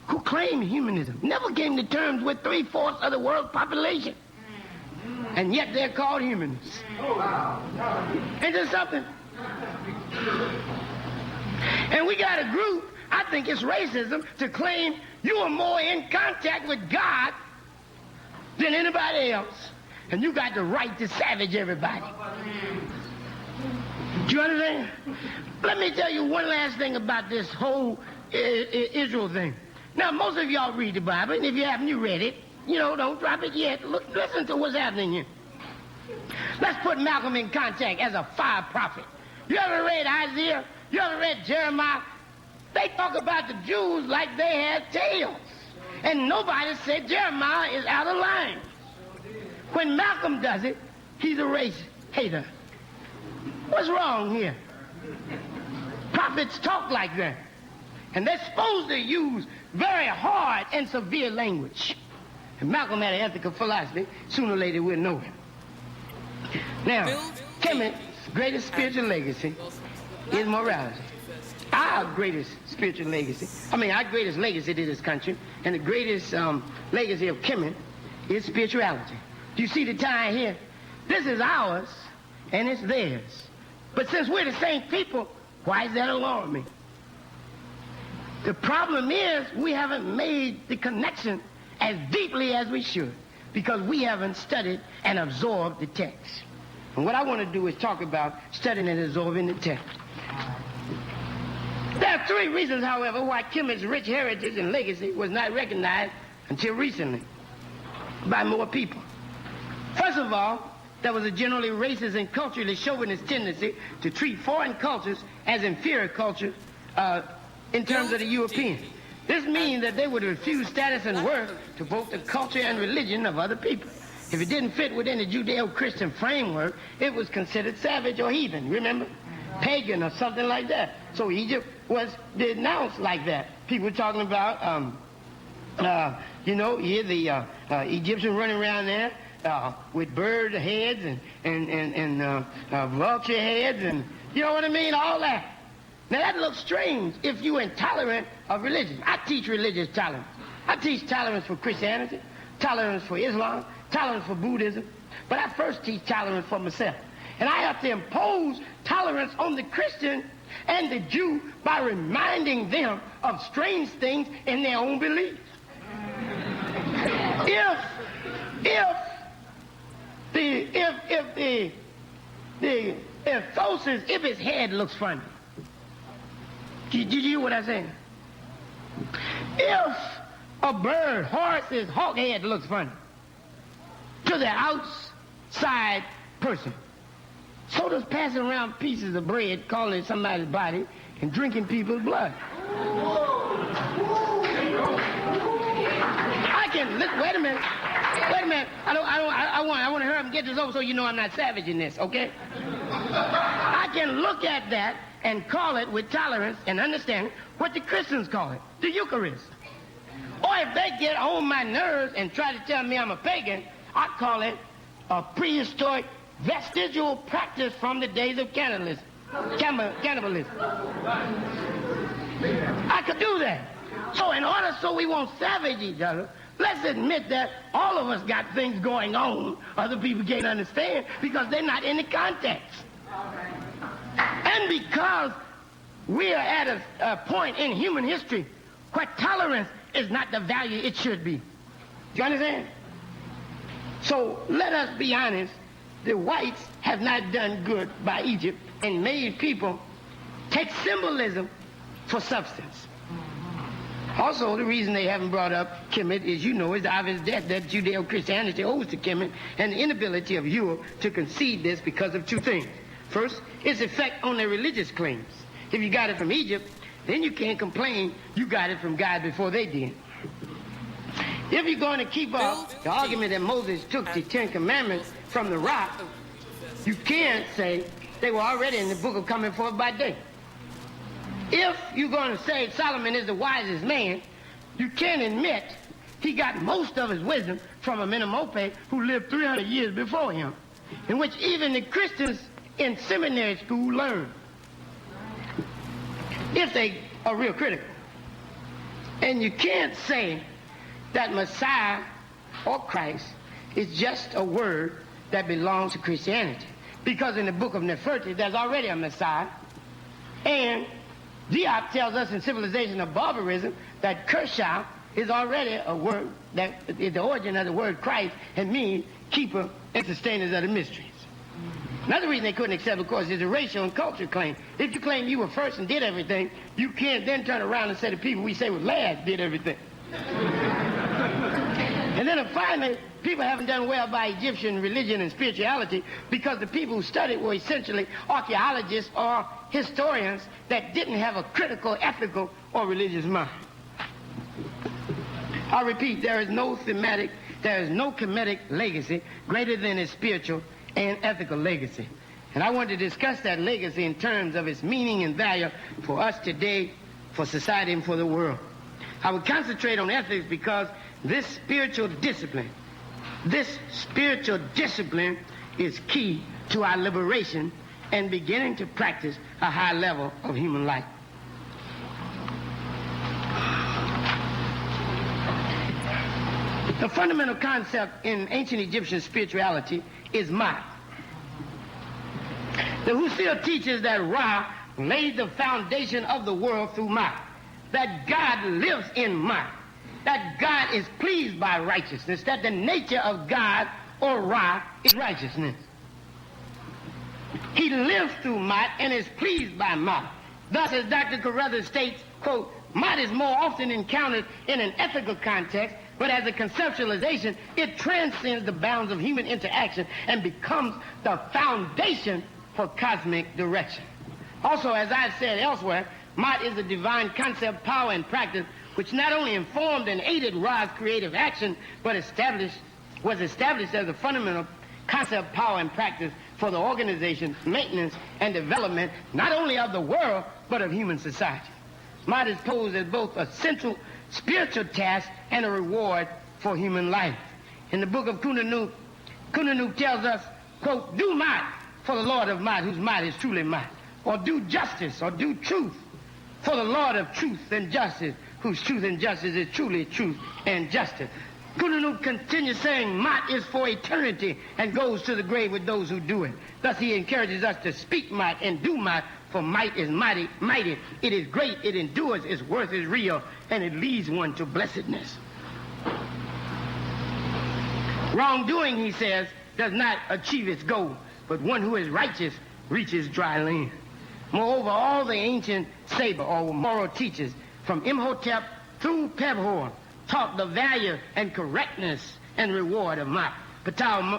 who claim humanism never came to terms with 3/4 of the world's population. And yet they're called humanists. Ain't there something? And we got a group, I think it's racism, to claim you are more in contact with God than anybody else. And you got the right to savage everybody. Do you understand? Let me tell you one last thing about this whole Israel thing. Now, most of y'all read the Bible, and if you haven't, you read it. You know, don't drop it yet. Listen to what's happening here. Let's put Malcolm in contact as a fire prophet. You ever read Isaiah? You ever read Jeremiah? They talk about the Jews like they had tails. And nobody said Jeremiah is out of line. When Malcolm does it, he's a race hater. What's wrong here? Prophets talk like that. And they're supposed to use very hard and severe language. And Malcolm had an ethical philosophy. Sooner or later we'll know him. Now, Kemet's greatest spiritual legacy is morality. Our greatest spiritual legacy, our greatest legacy to this country, and the greatest legacy of Kemet is spirituality. Do you see the tie here? This is ours, and it's theirs. But since we're the same people, why is that alarming? The problem is we haven't made the connection as deeply as we should because we haven't studied and absorbed the text. And what I want to do is talk about studying and absorbing the text. There are 3 reasons, however, why Kemet's rich heritage and legacy was not recognized until recently by more people. First of all, there was a generally racist and culturally chauvinist tendency to treat foreign cultures as inferior cultures in terms of the European. This means that they would refuse status and worth to both the culture and religion of other people. If it didn't fit within the Judeo-Christian framework, it was considered savage or heathen, remember? Pagan or something like that. So Egypt was denounced like that. People were talking about, the Egyptians running around there with bird heads and vulture heads and, you know what I mean, all that. Now that looks strange if you're intolerant of religion. I teach religious tolerance. I teach tolerance for Christianity, tolerance for Islam, tolerance for Buddhism, but I first teach tolerance for myself. And I have to impose tolerance on the Christian and the Jew by reminding them of strange things in their own beliefs. If his head looks funny. Did you hear what I said? If a bird, horse's hawk head looks funny to the outside person, so does passing around pieces of bread, calling it somebody's body, and drinking people's blood. Wait a minute. I want to hurry up and get this over so you know I'm not savage in this, okay? I can look at that and call it with tolerance and understand what the Christians call it, the Eucharist. Or if they get on my nerves and try to tell me I'm a pagan, I call it a prehistoric vestigial practice from the days of cannibalism. Cannibalism. I could do that. So in order so we won't savage each other, let's admit that all of us got things going on other people can't understand because they're not in the context. And because we are at a point in human history where tolerance is not the value it should be. Do you understand? So let us be honest. The whites have not done good by Egypt and made people take symbolism for substance. Also, the reason they haven't brought up Kemet is, you know, is the obvious debt that Judeo-Christianity owes to Kemet and the inability of Europe to concede this because of two things. First, its effect on their religious claims. If you got it from Egypt, then you can't complain you got it from God before they did. If you're going to keep up the argument that Moses took the Ten Commandments from the rock, you can't say they were already in the book of coming forth by day. If you're going to say Solomon is the wisest man, you can't admit he got most of his wisdom from a Menemope who lived 300 years before him, in which even the Christians in seminary school learn, if they are real critical. And you can't say that Messiah or Christ is just a word that belongs to Christianity, because in the book of Nefertiti there's already a Messiah, and Diop tells us in Civilization of Barbarism that Kershaw is already a word that is the origin of the word Christ and means keeper and sustainers of the mysteries. Another reason they couldn't accept, of course, is a racial and culture claim. If you claim you were first and did everything, you can't then turn around and say the people we say was last did everything. And then finally, people haven't done well by Egyptian religion and spirituality because the people who studied were essentially archaeologists or historians that didn't have a critical, ethical, or religious mind. I repeat, there is no Kemetic legacy greater than its spiritual and ethical legacy. And I want to discuss that legacy in terms of its meaning and value for us today, for society, and for the world. I would concentrate on ethics because this spiritual discipline is key to our liberation and beginning to practice a high level of human life. The fundamental concept in ancient Egyptian spirituality is Ma'at. The Husil teaches that Ra laid the foundation of the world through Ma'at, that God lives in Ma'at, that God is pleased by righteousness, that the nature of God or Ra is righteousness. He lives through Ma'at and is pleased by Ma'at. Thus, as Dr. Carruthers states, quote, Ma'at is more often encountered in an ethical context, but as a conceptualization, it transcends the bounds of human interaction and becomes the foundation for cosmic direction. Also, as I've said elsewhere, Ma'at is a divine concept, power, and practice which not only informed and aided Ra's creative action, but was established as a fundamental concept, power, and practice for the organization, maintenance, and development not only of the world, but of human society. Ma'at is posed as both a central spiritual task and a reward for human life. In the book of Kunanu tells us, quote, do Ma'at for the Lord of Ma'at, whose Ma'at is truly Ma'at, or do justice, or do truth for the Lord of truth and justice, whose truth and justice is truly truth and justice. Kunanu continues saying, Ma'at is for eternity and goes to the grave with those who do it. Thus he encourages us to speak Ma'at and do Ma'at, for might is mighty. It is great, it endures, its worth is real, and it leads one to blessedness. Wrongdoing, he says, does not achieve its goal, but one who is righteous reaches dry land. Moreover, all the ancient saber or moral teachers from Imhotep through Pebhor taught the value and correctness and reward of Ma'at. Ptahhotep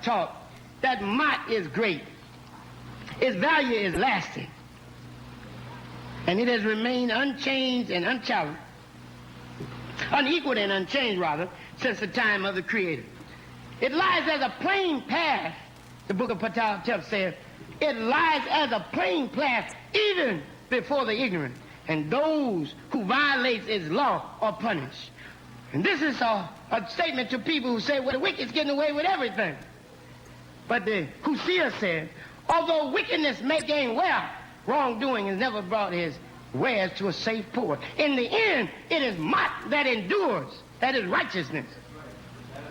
taught that Ma'at is great. Its value is lasting. And it has remained unchanged and unchallenged, unequaled and unchanged, rather, since the time of the Creator. It lies as a plain path, the book of Ptahhotep says, it lies as a plain path even before the ignorant, and those who violate its law are punished. And this is a statement to people who say, well, the wicked's getting away with everything. But the Hosea says, although wickedness may gain wealth, wrongdoing has never brought his wares to a safe port. In the end, it is might that endures, that is righteousness.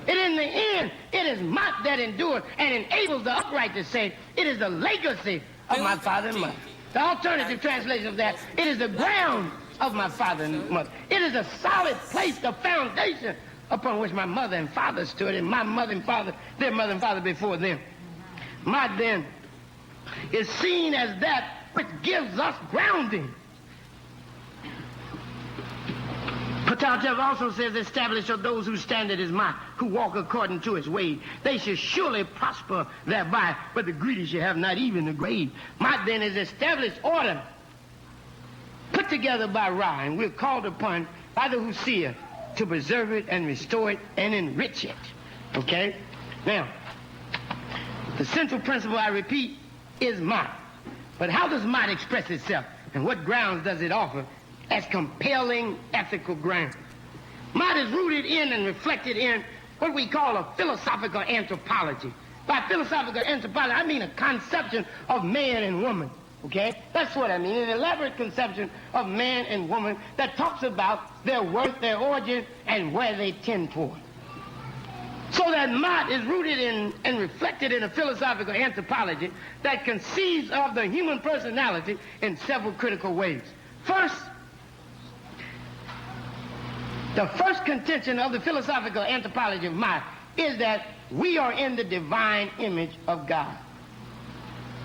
And in the end, it is might that endures and enables the upright to say, it is the legacy of my father and mother. The alternative translation of that, it is the ground of my father and mother. It is a solid place, the foundation upon which my mother and father stood, and my mother and father, their mother and father before them. Might then is seen as that which gives us grounding. Pataltev also says, established are those whose standard is might, who walk according to his way. They shall surely prosper thereby, but the greedy shall have not even the grave. Might then is established order, put together by Ra, and we're called upon by the Hosea to preserve it and restore it and enrich it. Okay? Now, the central principle, I repeat, is might. But how does might express itself? And what grounds does it offer as compelling ethical ground? Might is rooted in and reflected in what we call a philosophical anthropology. By philosophical anthropology, I mean a conception of man and woman. Okay? That's what I mean. An elaborate conception of man and woman that talks about their worth, their origin, and where they tend toward. So that might is rooted in and reflected in a philosophical anthropology that conceives of the human personality in several critical ways. First, the first contention of the philosophical anthropology of might is that we are in the divine image of God.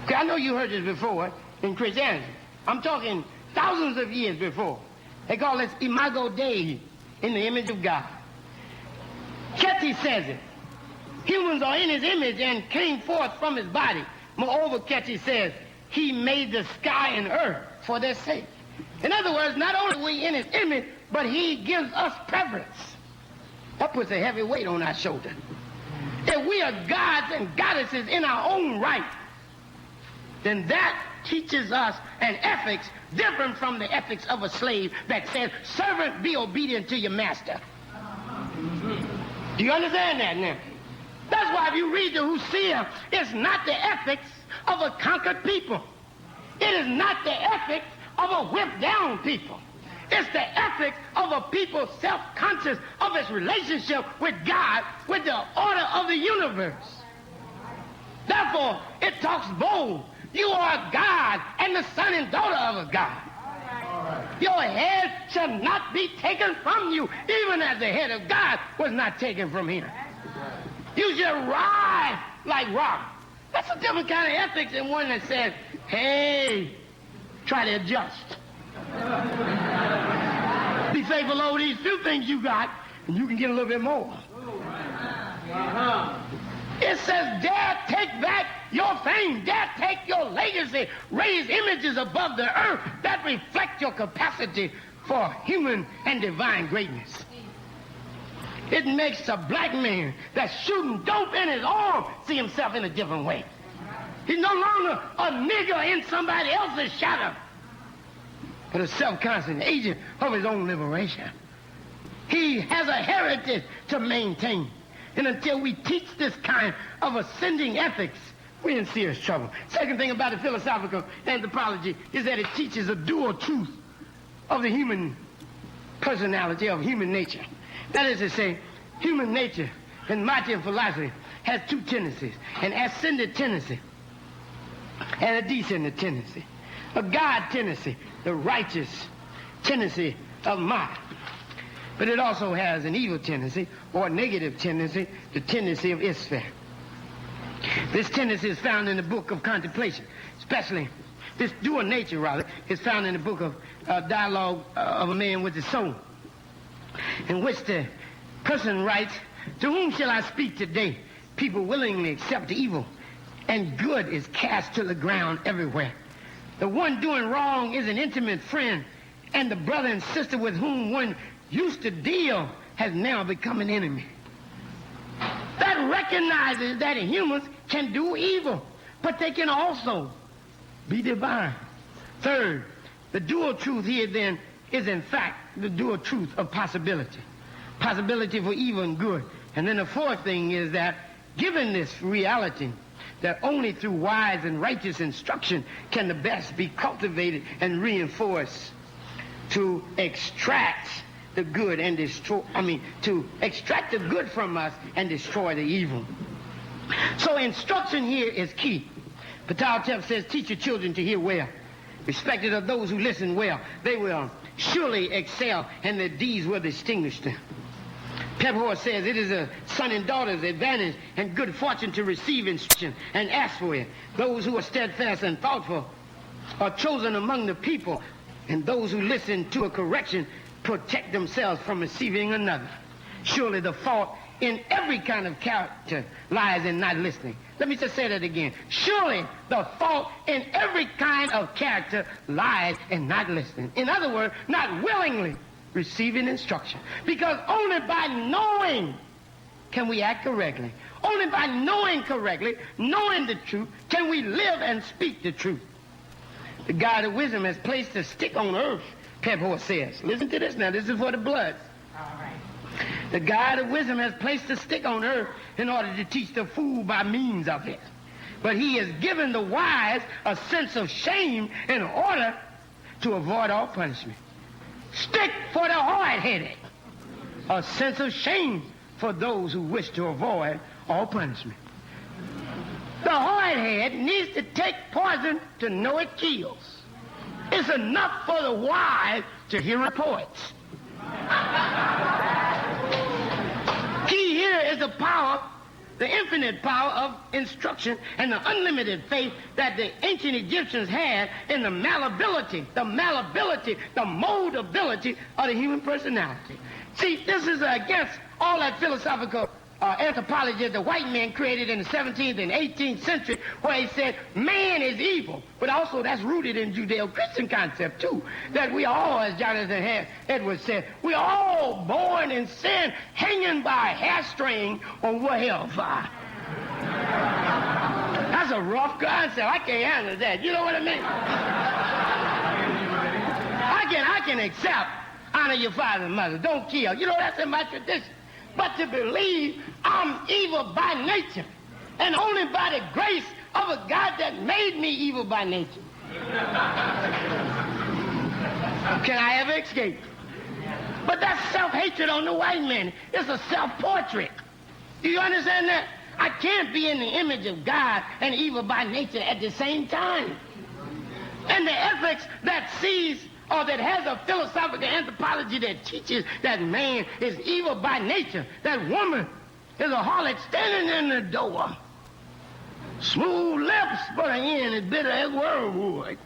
Okay, I know you heard this before in Christianity. I'm talking thousands of years before. They call this imago Dei, in the image of God. Ketty says it. Humans are in his image and came forth from his body. Moreover, Ketty says, he made the sky and earth for their sake. In other words, not only are we in his image, but he gives us preference. That puts a heavy weight on our shoulder. If we are gods and goddesses in our own right, then that teaches us an ethics different from the ethics of a slave that says, servant, be obedient to your master. Do you understand that now? That's why if you read the Hosea, it's not the ethics of a conquered people. It is not the ethics of a whipped down people. It's the ethics of a people self-conscious of its relationship with God, with the order of the universe. Therefore, it talks bold. You are God and the son and daughter of a God. Your head shall not be taken from you, even as the head of God was not taken from him. You shall rise like rock. That's a different kind of ethics than one that says, hey, try to adjust. Be faithful over these few things you got, and you can get a little bit more. It says, dare take back your fame, dare take your legacy, raise images above the earth that reflect your capacity for human and divine greatness. It makes a black man that's shooting dope in his arm see himself in a different way. He's no longer a nigger in somebody else's shadow, but a self-conscious agent of his own liberation. He has a heritage to maintain. And until we teach this kind of ascending ethics, we're in serious trouble. Second thing about the philosophical anthropology is that it teaches a dual truth of the human personality, of human nature. That is to say, human nature in Martian philosophy has two tendencies, an ascendant tendency and a descendant tendency. A God tendency, the righteous tendency of might. But it also has an evil tendency or a negative tendency, the tendency of Isfah. This tendency is found in the book of contemplation, especially this dual nature, rather, is found in the book of Dialogue of a Man with the Soul, in which the person writes, to whom shall I speak today? People willingly accept the evil, and good is cast to the ground everywhere. The one doing wrong is an intimate friend, and the brother and sister with whom one used to deal has now become an enemy. That recognizes that humans can do evil, but they can also be divine. Third, the dual truth here then is in fact the dual truth of possibility. Possibility for evil and good. And then the fourth thing is that given this reality, that only through wise and righteous instruction can the best be cultivated and reinforced to extract the good and destroy, to extract the good from us and destroy the evil. So instruction here is key. Ptah says, teach your children to hear well. Respected of those who listen well, they will surely excel, and their deeds will distinguish them. Pepper says, it is a son and daughter's advantage and good fortune to receive instruction and ask for it. Those who are steadfast and thoughtful are chosen among the people, and those who listen to a correction protect themselves from receiving another. Surely the fault in every kind of character lies in not listening. Let me just say that again. Surely the fault in every kind of character lies in not listening. In other words, not willingly receiving instruction. Because only by knowing can we act correctly. Only by knowing correctly, knowing the truth, can we live and speak the truth. The God of wisdom has placed a stick on earth, Pepper says. Listen to this now. This is for the blood. The God of wisdom has placed a stick on earth in order to teach the fool by means of it. But he has given the wise a sense of shame in order to avoid all punishment. Stick for the hard-headed. A sense of shame for those who wish to avoid all punishment. The hard-head needs to take poison to know it kills. It's enough for the wise to hear reports. Key here is the power, the infinite power of instruction and the unlimited faith that the ancient Egyptians had in the malleability, the moldability of the human personality. See, this is against all that philosophical anthropology that the white man created in the 17th and 18th century, where he said man is evil, but also that's rooted in Judeo-Christian concept too, that we all, as Jonathan Edwards said, we all born in sin, hanging by a hairstring on what hellfire. That's a rough concept. I can't handle that. You know what I mean? I can accept honor your father and mother, don't kill. You know, that's in my tradition. But to believe I'm evil by nature, and only by the grace of a God that made me evil by nature, can I ever escape? But that's self-hatred on the white man. It's a self-portrait. Do you understand that? I can't be in the image of God and evil by nature at the same time. And the ethics that sees or that has a philosophical anthropology that teaches that man is evil by nature, that woman is a harlot standing in the door. Smooth lips, but her end is bitter as wormwood.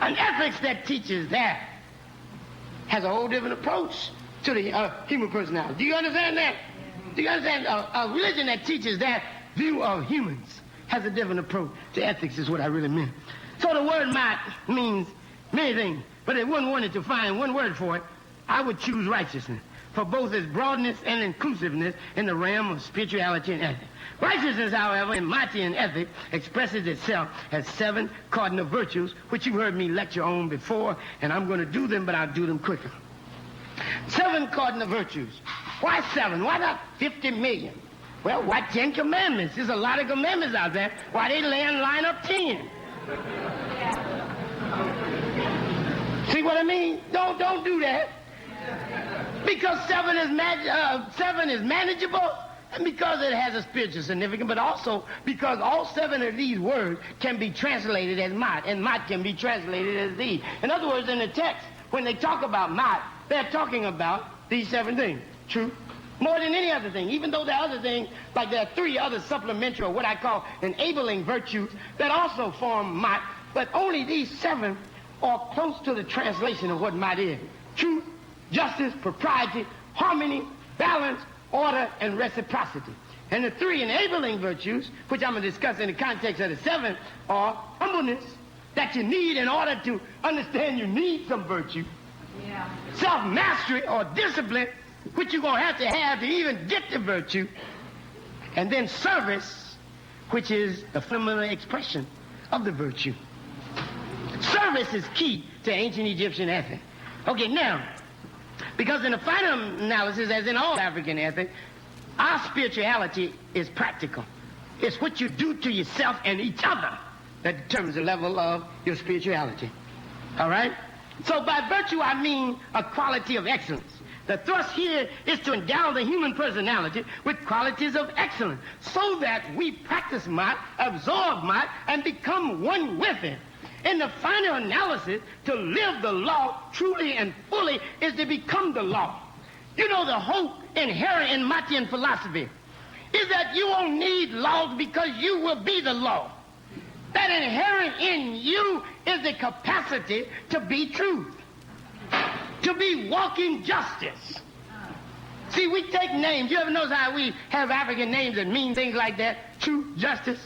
An ethics that teaches that has a whole different approach to the human personality. Do you understand that? Do you understand? A religion that teaches that view of humans has a different approach to ethics is what I really meant. So the word might means many things. But if one wanted to find one word for it, I would choose righteousness, for both its broadness and inclusiveness in the realm of spirituality and ethics. Righteousness, however, in Machian ethics, expresses itself as 7 cardinal virtues, which you heard me lecture on before, and I'm going to do them, but I'll do them quicker. 7 cardinal virtues. Why 7? Why not 50 million? Well, why 10 commandments? There's a lot of commandments out there. Why they line up 10? See what I mean? Don't do that. Because 7 is manageable, and because it has a spiritual significance, but also because all 7 of these words can be translated as might, and might can be translated as thee. In other words, in the text, when they talk about might, they're talking about these 7 things. Truth, more than any other thing, even though there are other things, like there are 3 other supplementary, or what I call enabling virtues, that also form might, but only these 7 are close to the translation of what might is. Truth, justice, propriety, harmony, balance, order, and reciprocity. And the 3 enabling virtues, which I'm going to discuss in the context of the 7, are humbleness, that you need in order to understand you need some virtue. Yeah. Self-mastery or discipline, which you're going to have to even get the virtue. And then service, which is the fundamental expression of the virtue. Service is key to ancient Egyptian ethics. Okay, now, because in the final analysis, as in all African ethics, our spirituality is practical. It's what you do to yourself and each other that determines the level of your spirituality. All right? So by virtue, I mean a quality of excellence. The thrust here is to endow the human personality with qualities of excellence so that we practice might, absorb might, and become one with it. In the final analysis, to live the law truly and fully is to become the law. You know, the hope inherent in Machian philosophy is that you won't need laws because you will be the law. That inherent in you is the capacity to be truth, to be walking justice. See, we take names. You ever notice how we have African names that mean things like that? Truth, justice.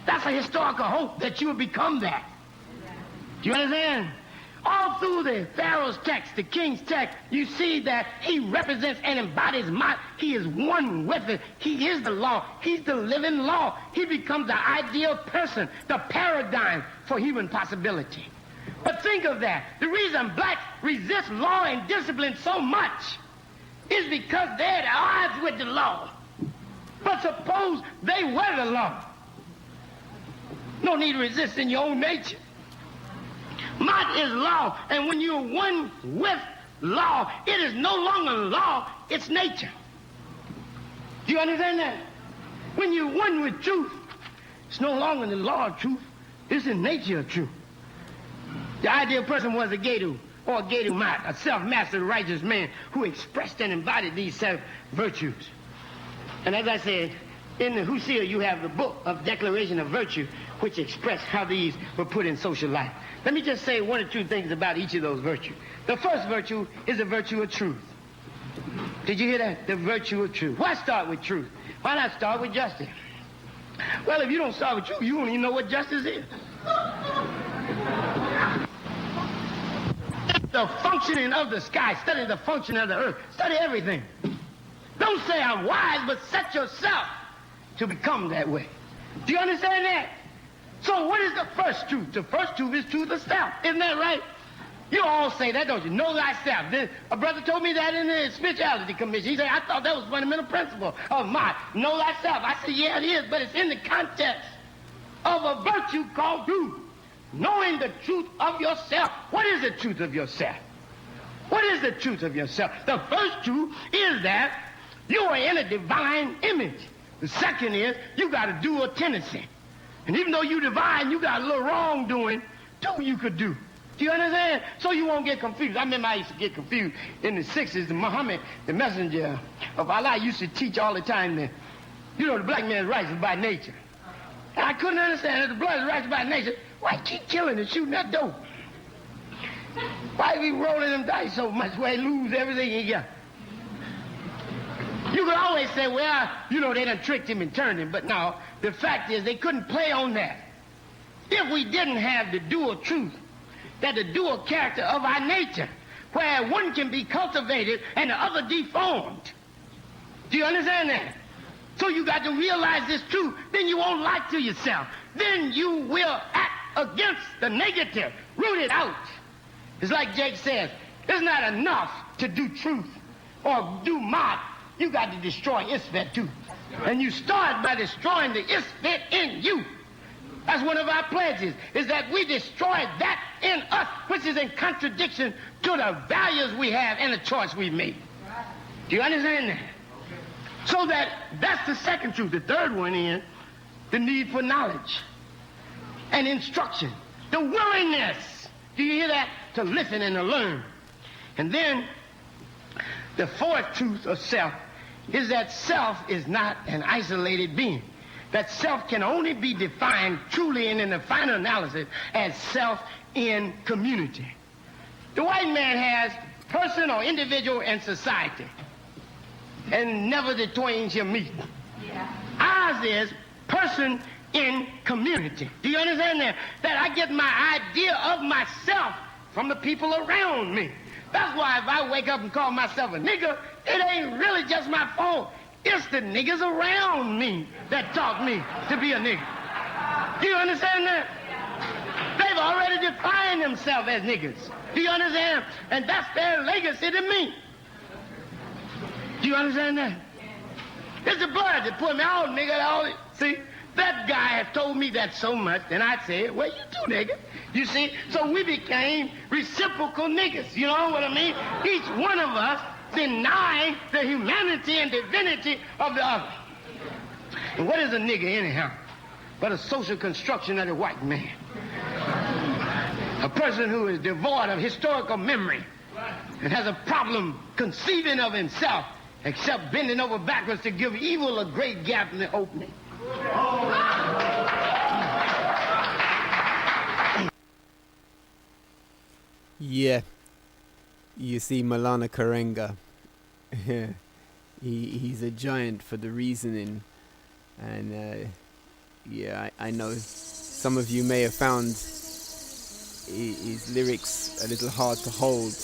That's a historical hope that you will become that. Do you understand? All through the Pharaoh's text, the king's text, you see that he represents and embodies might. He is one with it. He is the law. He's the living law. He becomes the ideal person, the paradigm for human possibility. But think of that. The reason blacks resist law and discipline so much is because they're at odds with the law. But suppose they were the law. No need to resist in your own nature. Might is law, and when you're one with law, it is no longer law, it's nature. Do you understand that? When you're one with truth, it's no longer the law of truth, it's the nature of truth. The ideal person was a Gedu, or a Gedu Mat, a self-mastered righteous man who expressed and embodied these seven virtues. And as I said, in the Husia you have the book of Declaration of Virtue, which express how these were put in social life. Let me just say one or two things about each of those virtues. The first virtue is the virtue of truth. Did you hear that? The virtue of truth. Why start with truth? Why not start with justice? Well, if you don't start with truth, you don't even know what justice is. The functioning of the sky, study the function of the earth, study everything. Don't say I'm wise, but set yourself to become that way. Do you understand that? So what is the first truth? The first truth is truth of self. Isn't that right? You all say that, don't you? Know thyself. A brother told me that in the spirituality commission. He said, I thought that was a fundamental principle of mine. Know thyself. I said, yeah, it is, but it's in the context of a virtue called truth. Knowing the truth of yourself. What is the truth of yourself? What is the truth of yourself? The first truth is that you are in a divine image. The second is you got a dual tendency. And even though you divine, you got a little wrongdoing, too, you could do. Do you understand? So you won't get confused. I remember I used to get confused in the 60s. Muhammad, the messenger of Allah, used to teach all the time that, you know, the black man's righteous by nature. And I couldn't understand that the blood is righteous by nature. Why keep killing and shooting that dope? Why be rolling them dice so much where he lose everything he got? You could always say, well, you know, they done tricked him and turned him. But no, the fact is they couldn't play on that. If we didn't have the dual truth, that the dual character of our nature, where one can be cultivated and the other deformed. Do you understand that? So you got to realize this truth. Then you won't lie to yourself. Then you will act against the negative. Root it out. It's like Jake says, it's not enough to do truth or do mod. You got to destroy Isfet too. And you start by destroying the Isfet in you. That's one of our pledges, is that we destroy that in us, which is in contradiction to the values we have and the choice we made. Do you understand that? So that's the second truth. The third one is the need for knowledge and instruction. The willingness, do you hear that? To listen and to learn. And then the fourth truth of self is that self is not an isolated being. That self can only be defined truly and in the final analysis as self in community. The white man has person or individual and society, and never the twain shall meet. Yeah. Ours is person in community. Do you understand that? That I get my idea of myself from the people around me. That's why if I wake up and call myself a nigger, it ain't really just my fault. It's the niggas around me that taught me to be a nigger. Do you understand that? They've already defined themselves as niggers. Do you understand? And that's their legacy to me. Do you understand that? It's the blood that put me out, nigga. See? That guy had told me that so much, and I said, well, you too, nigga. You see? So we became reciprocal niggas. You know what I mean? Each one of us denying the humanity and divinity of the other. And what is a nigga anyhow? But a social construction of the white man. A person who is devoid of historical memory and has a problem conceiving of himself except bending over backwards to give evil a great gap in the opening. Yeah, you see Maulana Karenga, he's a giant for the reasoning, and yeah, I know some of you may have found his lyrics a little hard to hold.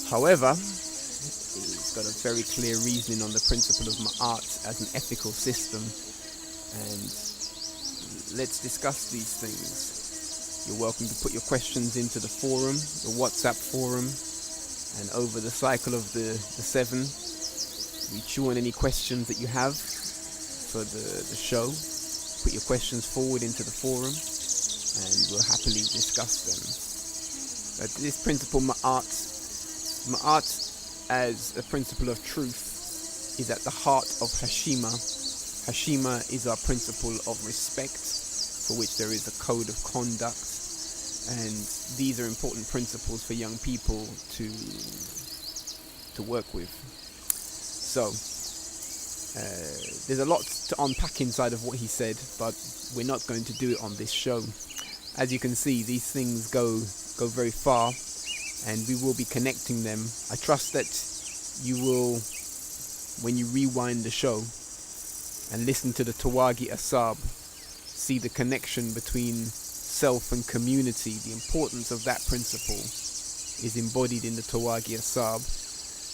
However, he's got a very clear reasoning on the principle of ma'at as an ethical system, and let's discuss these things. You're welcome to put your questions into the forum, the WhatsApp forum, and over the cycle of the 7, we chew on any questions that you have for the show. Put your questions forward into the forum, and we'll happily discuss them. But this principle, ma'at as a principle of truth is at the heart of Hashima. Hashima is our principle of respect, for which there is a code of conduct, and these are important principles for young people to work with. So there's a lot to unpack inside of what he said, but we're not going to do it on this show. As you can see, these things go very far, and we will be connecting them. I trust that you will, when you rewind the show and listen to the Tehwagi Ahsab, see the connection between self and community. The importance of that principle is embodied in the Tehwagi Ahsab,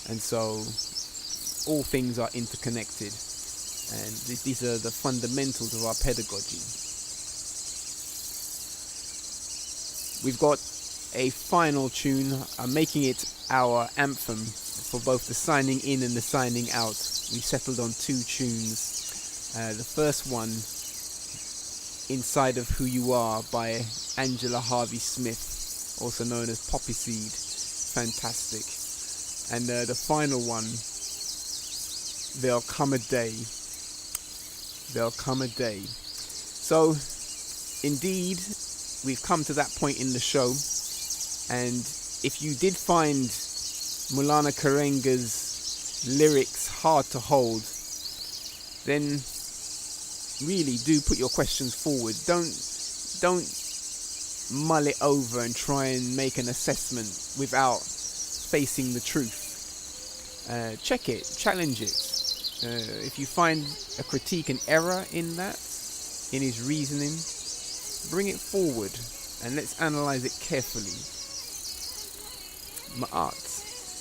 and so all things are interconnected, and these are the fundamentals of our pedagogy. We've got a final tune. I'm making it our anthem for both the signing in and the signing out. We settled on 2 tunes. The first one, Inside of Who You Are, by Angela Harvey Smith, also known as Poppy Seed. Fantastic. And the final one, There'll Come a Day. There'll Come a Day. So, indeed, we've come to that point in the show, and if you did find Maulana Karenga's lyrics hard to hold, then really do put your questions forward. Don't mull it over and try and make an assessment without facing the truth. Check it, challenge it. If you find a critique and error in that, in his reasoning, bring it forward and let's analyze it carefully. Ma'at.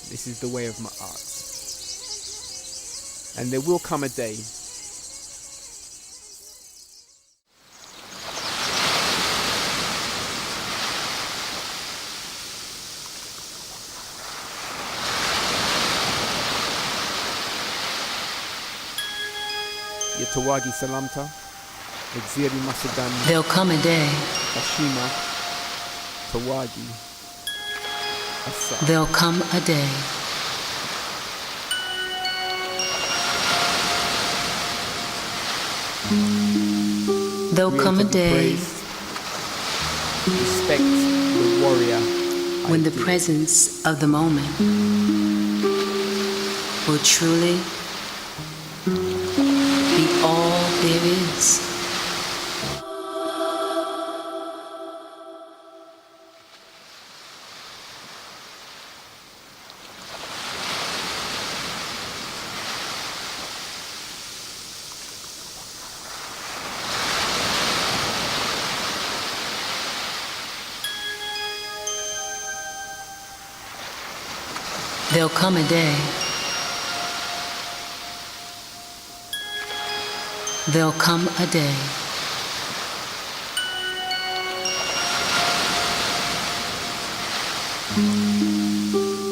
This is the way of ma'at. And there will come a day YehTehwagi Sehlamta, Exiri Masadan. There'll come a day. Hashima, Tehwagi Ahsab. There'll come a day. There'll come a day. Respect the warrior. When the presence of the moment will truly be all there is. There'll come a day. There'll come a day.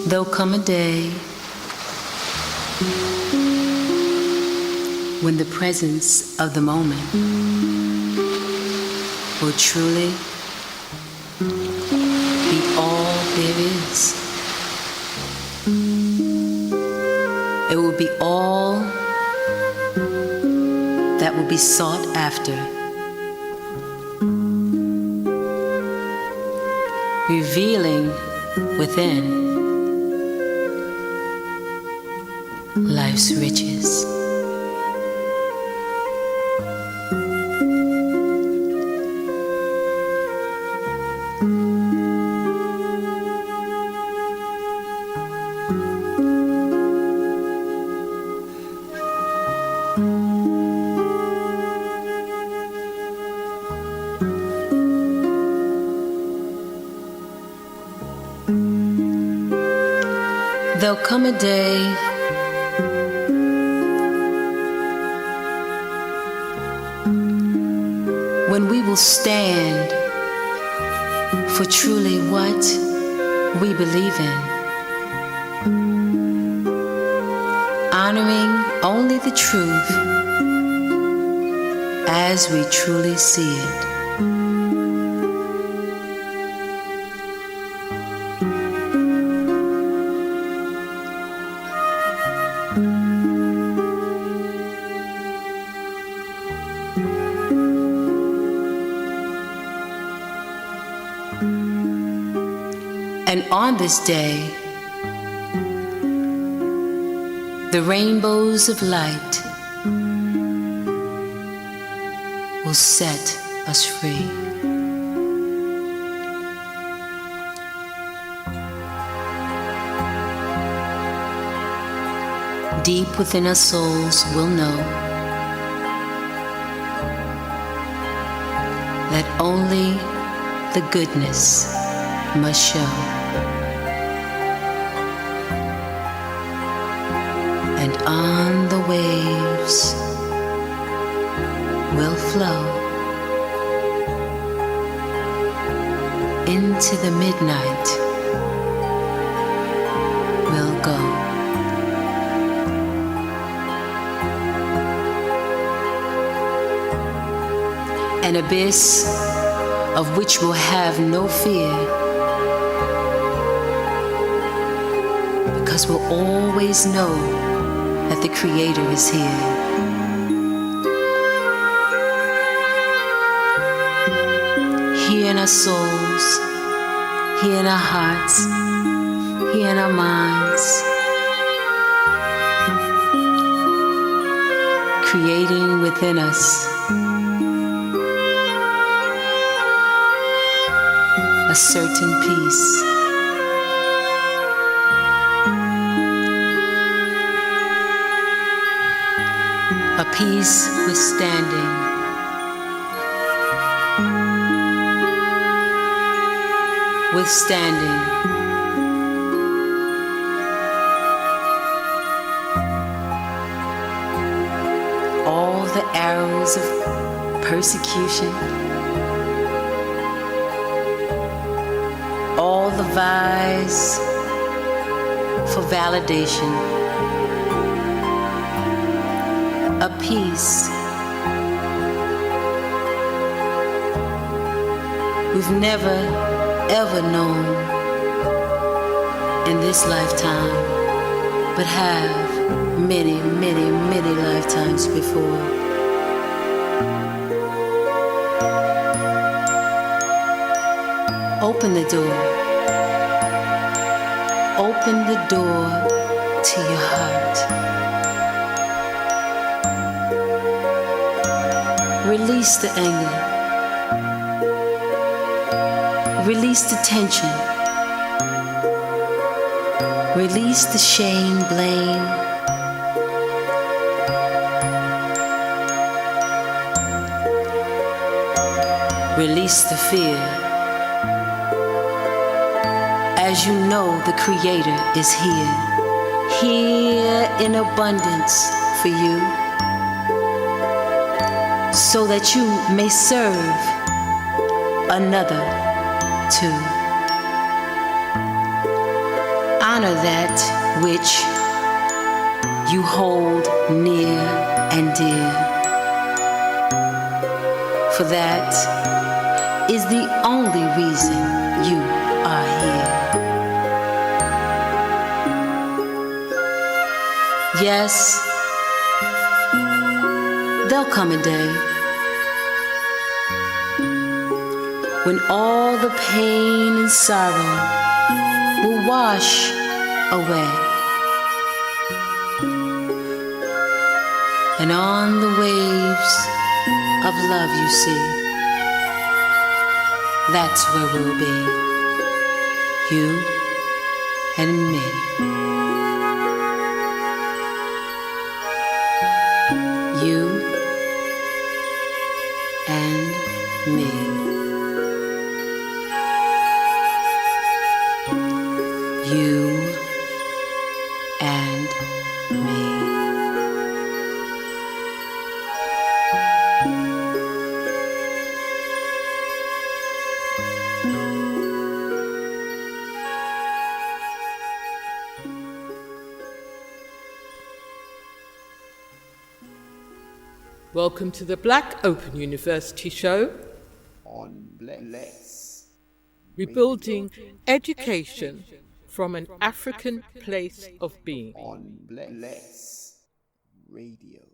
There'll come a day when the presence of the moment will truly be all there is. It will be all that will be sought after, revealing within life's riches. There'll come a day when we will stand for truly what we believe in, honoring only the truth as we truly see it. And on this day, the rainbows of light will set us free. Deep within our souls, we'll know that only the goodness must show. And on the waves will flow into the midnight we'll go. An abyss of which we'll have no fear, because we'll always know that the Creator is here. Here in our souls, here in our hearts, here in our minds, creating within us a certain peace. A peace withstanding all the arrows of persecution, all the vies for validation. A peace we've never ever known in this lifetime, but have many, many, many lifetimes before. Open the door. Open the door to your heart. Release the anger. Release the tension. Release the shame, blame. Release the fear. As you know, the Creator is here. Here in abundance for you, so that you may serve another too. Honor that which you hold near and dear. For that is the only reason you are here. Yes, there'll come a day when all the pain and sorrow will wash away, and on the waves of love you see, that's where we'll be, you and me. You and me. You and me. Welcome to the Black Open University show on Bless. Rebuilding education from an African place of being. On Bless Radio.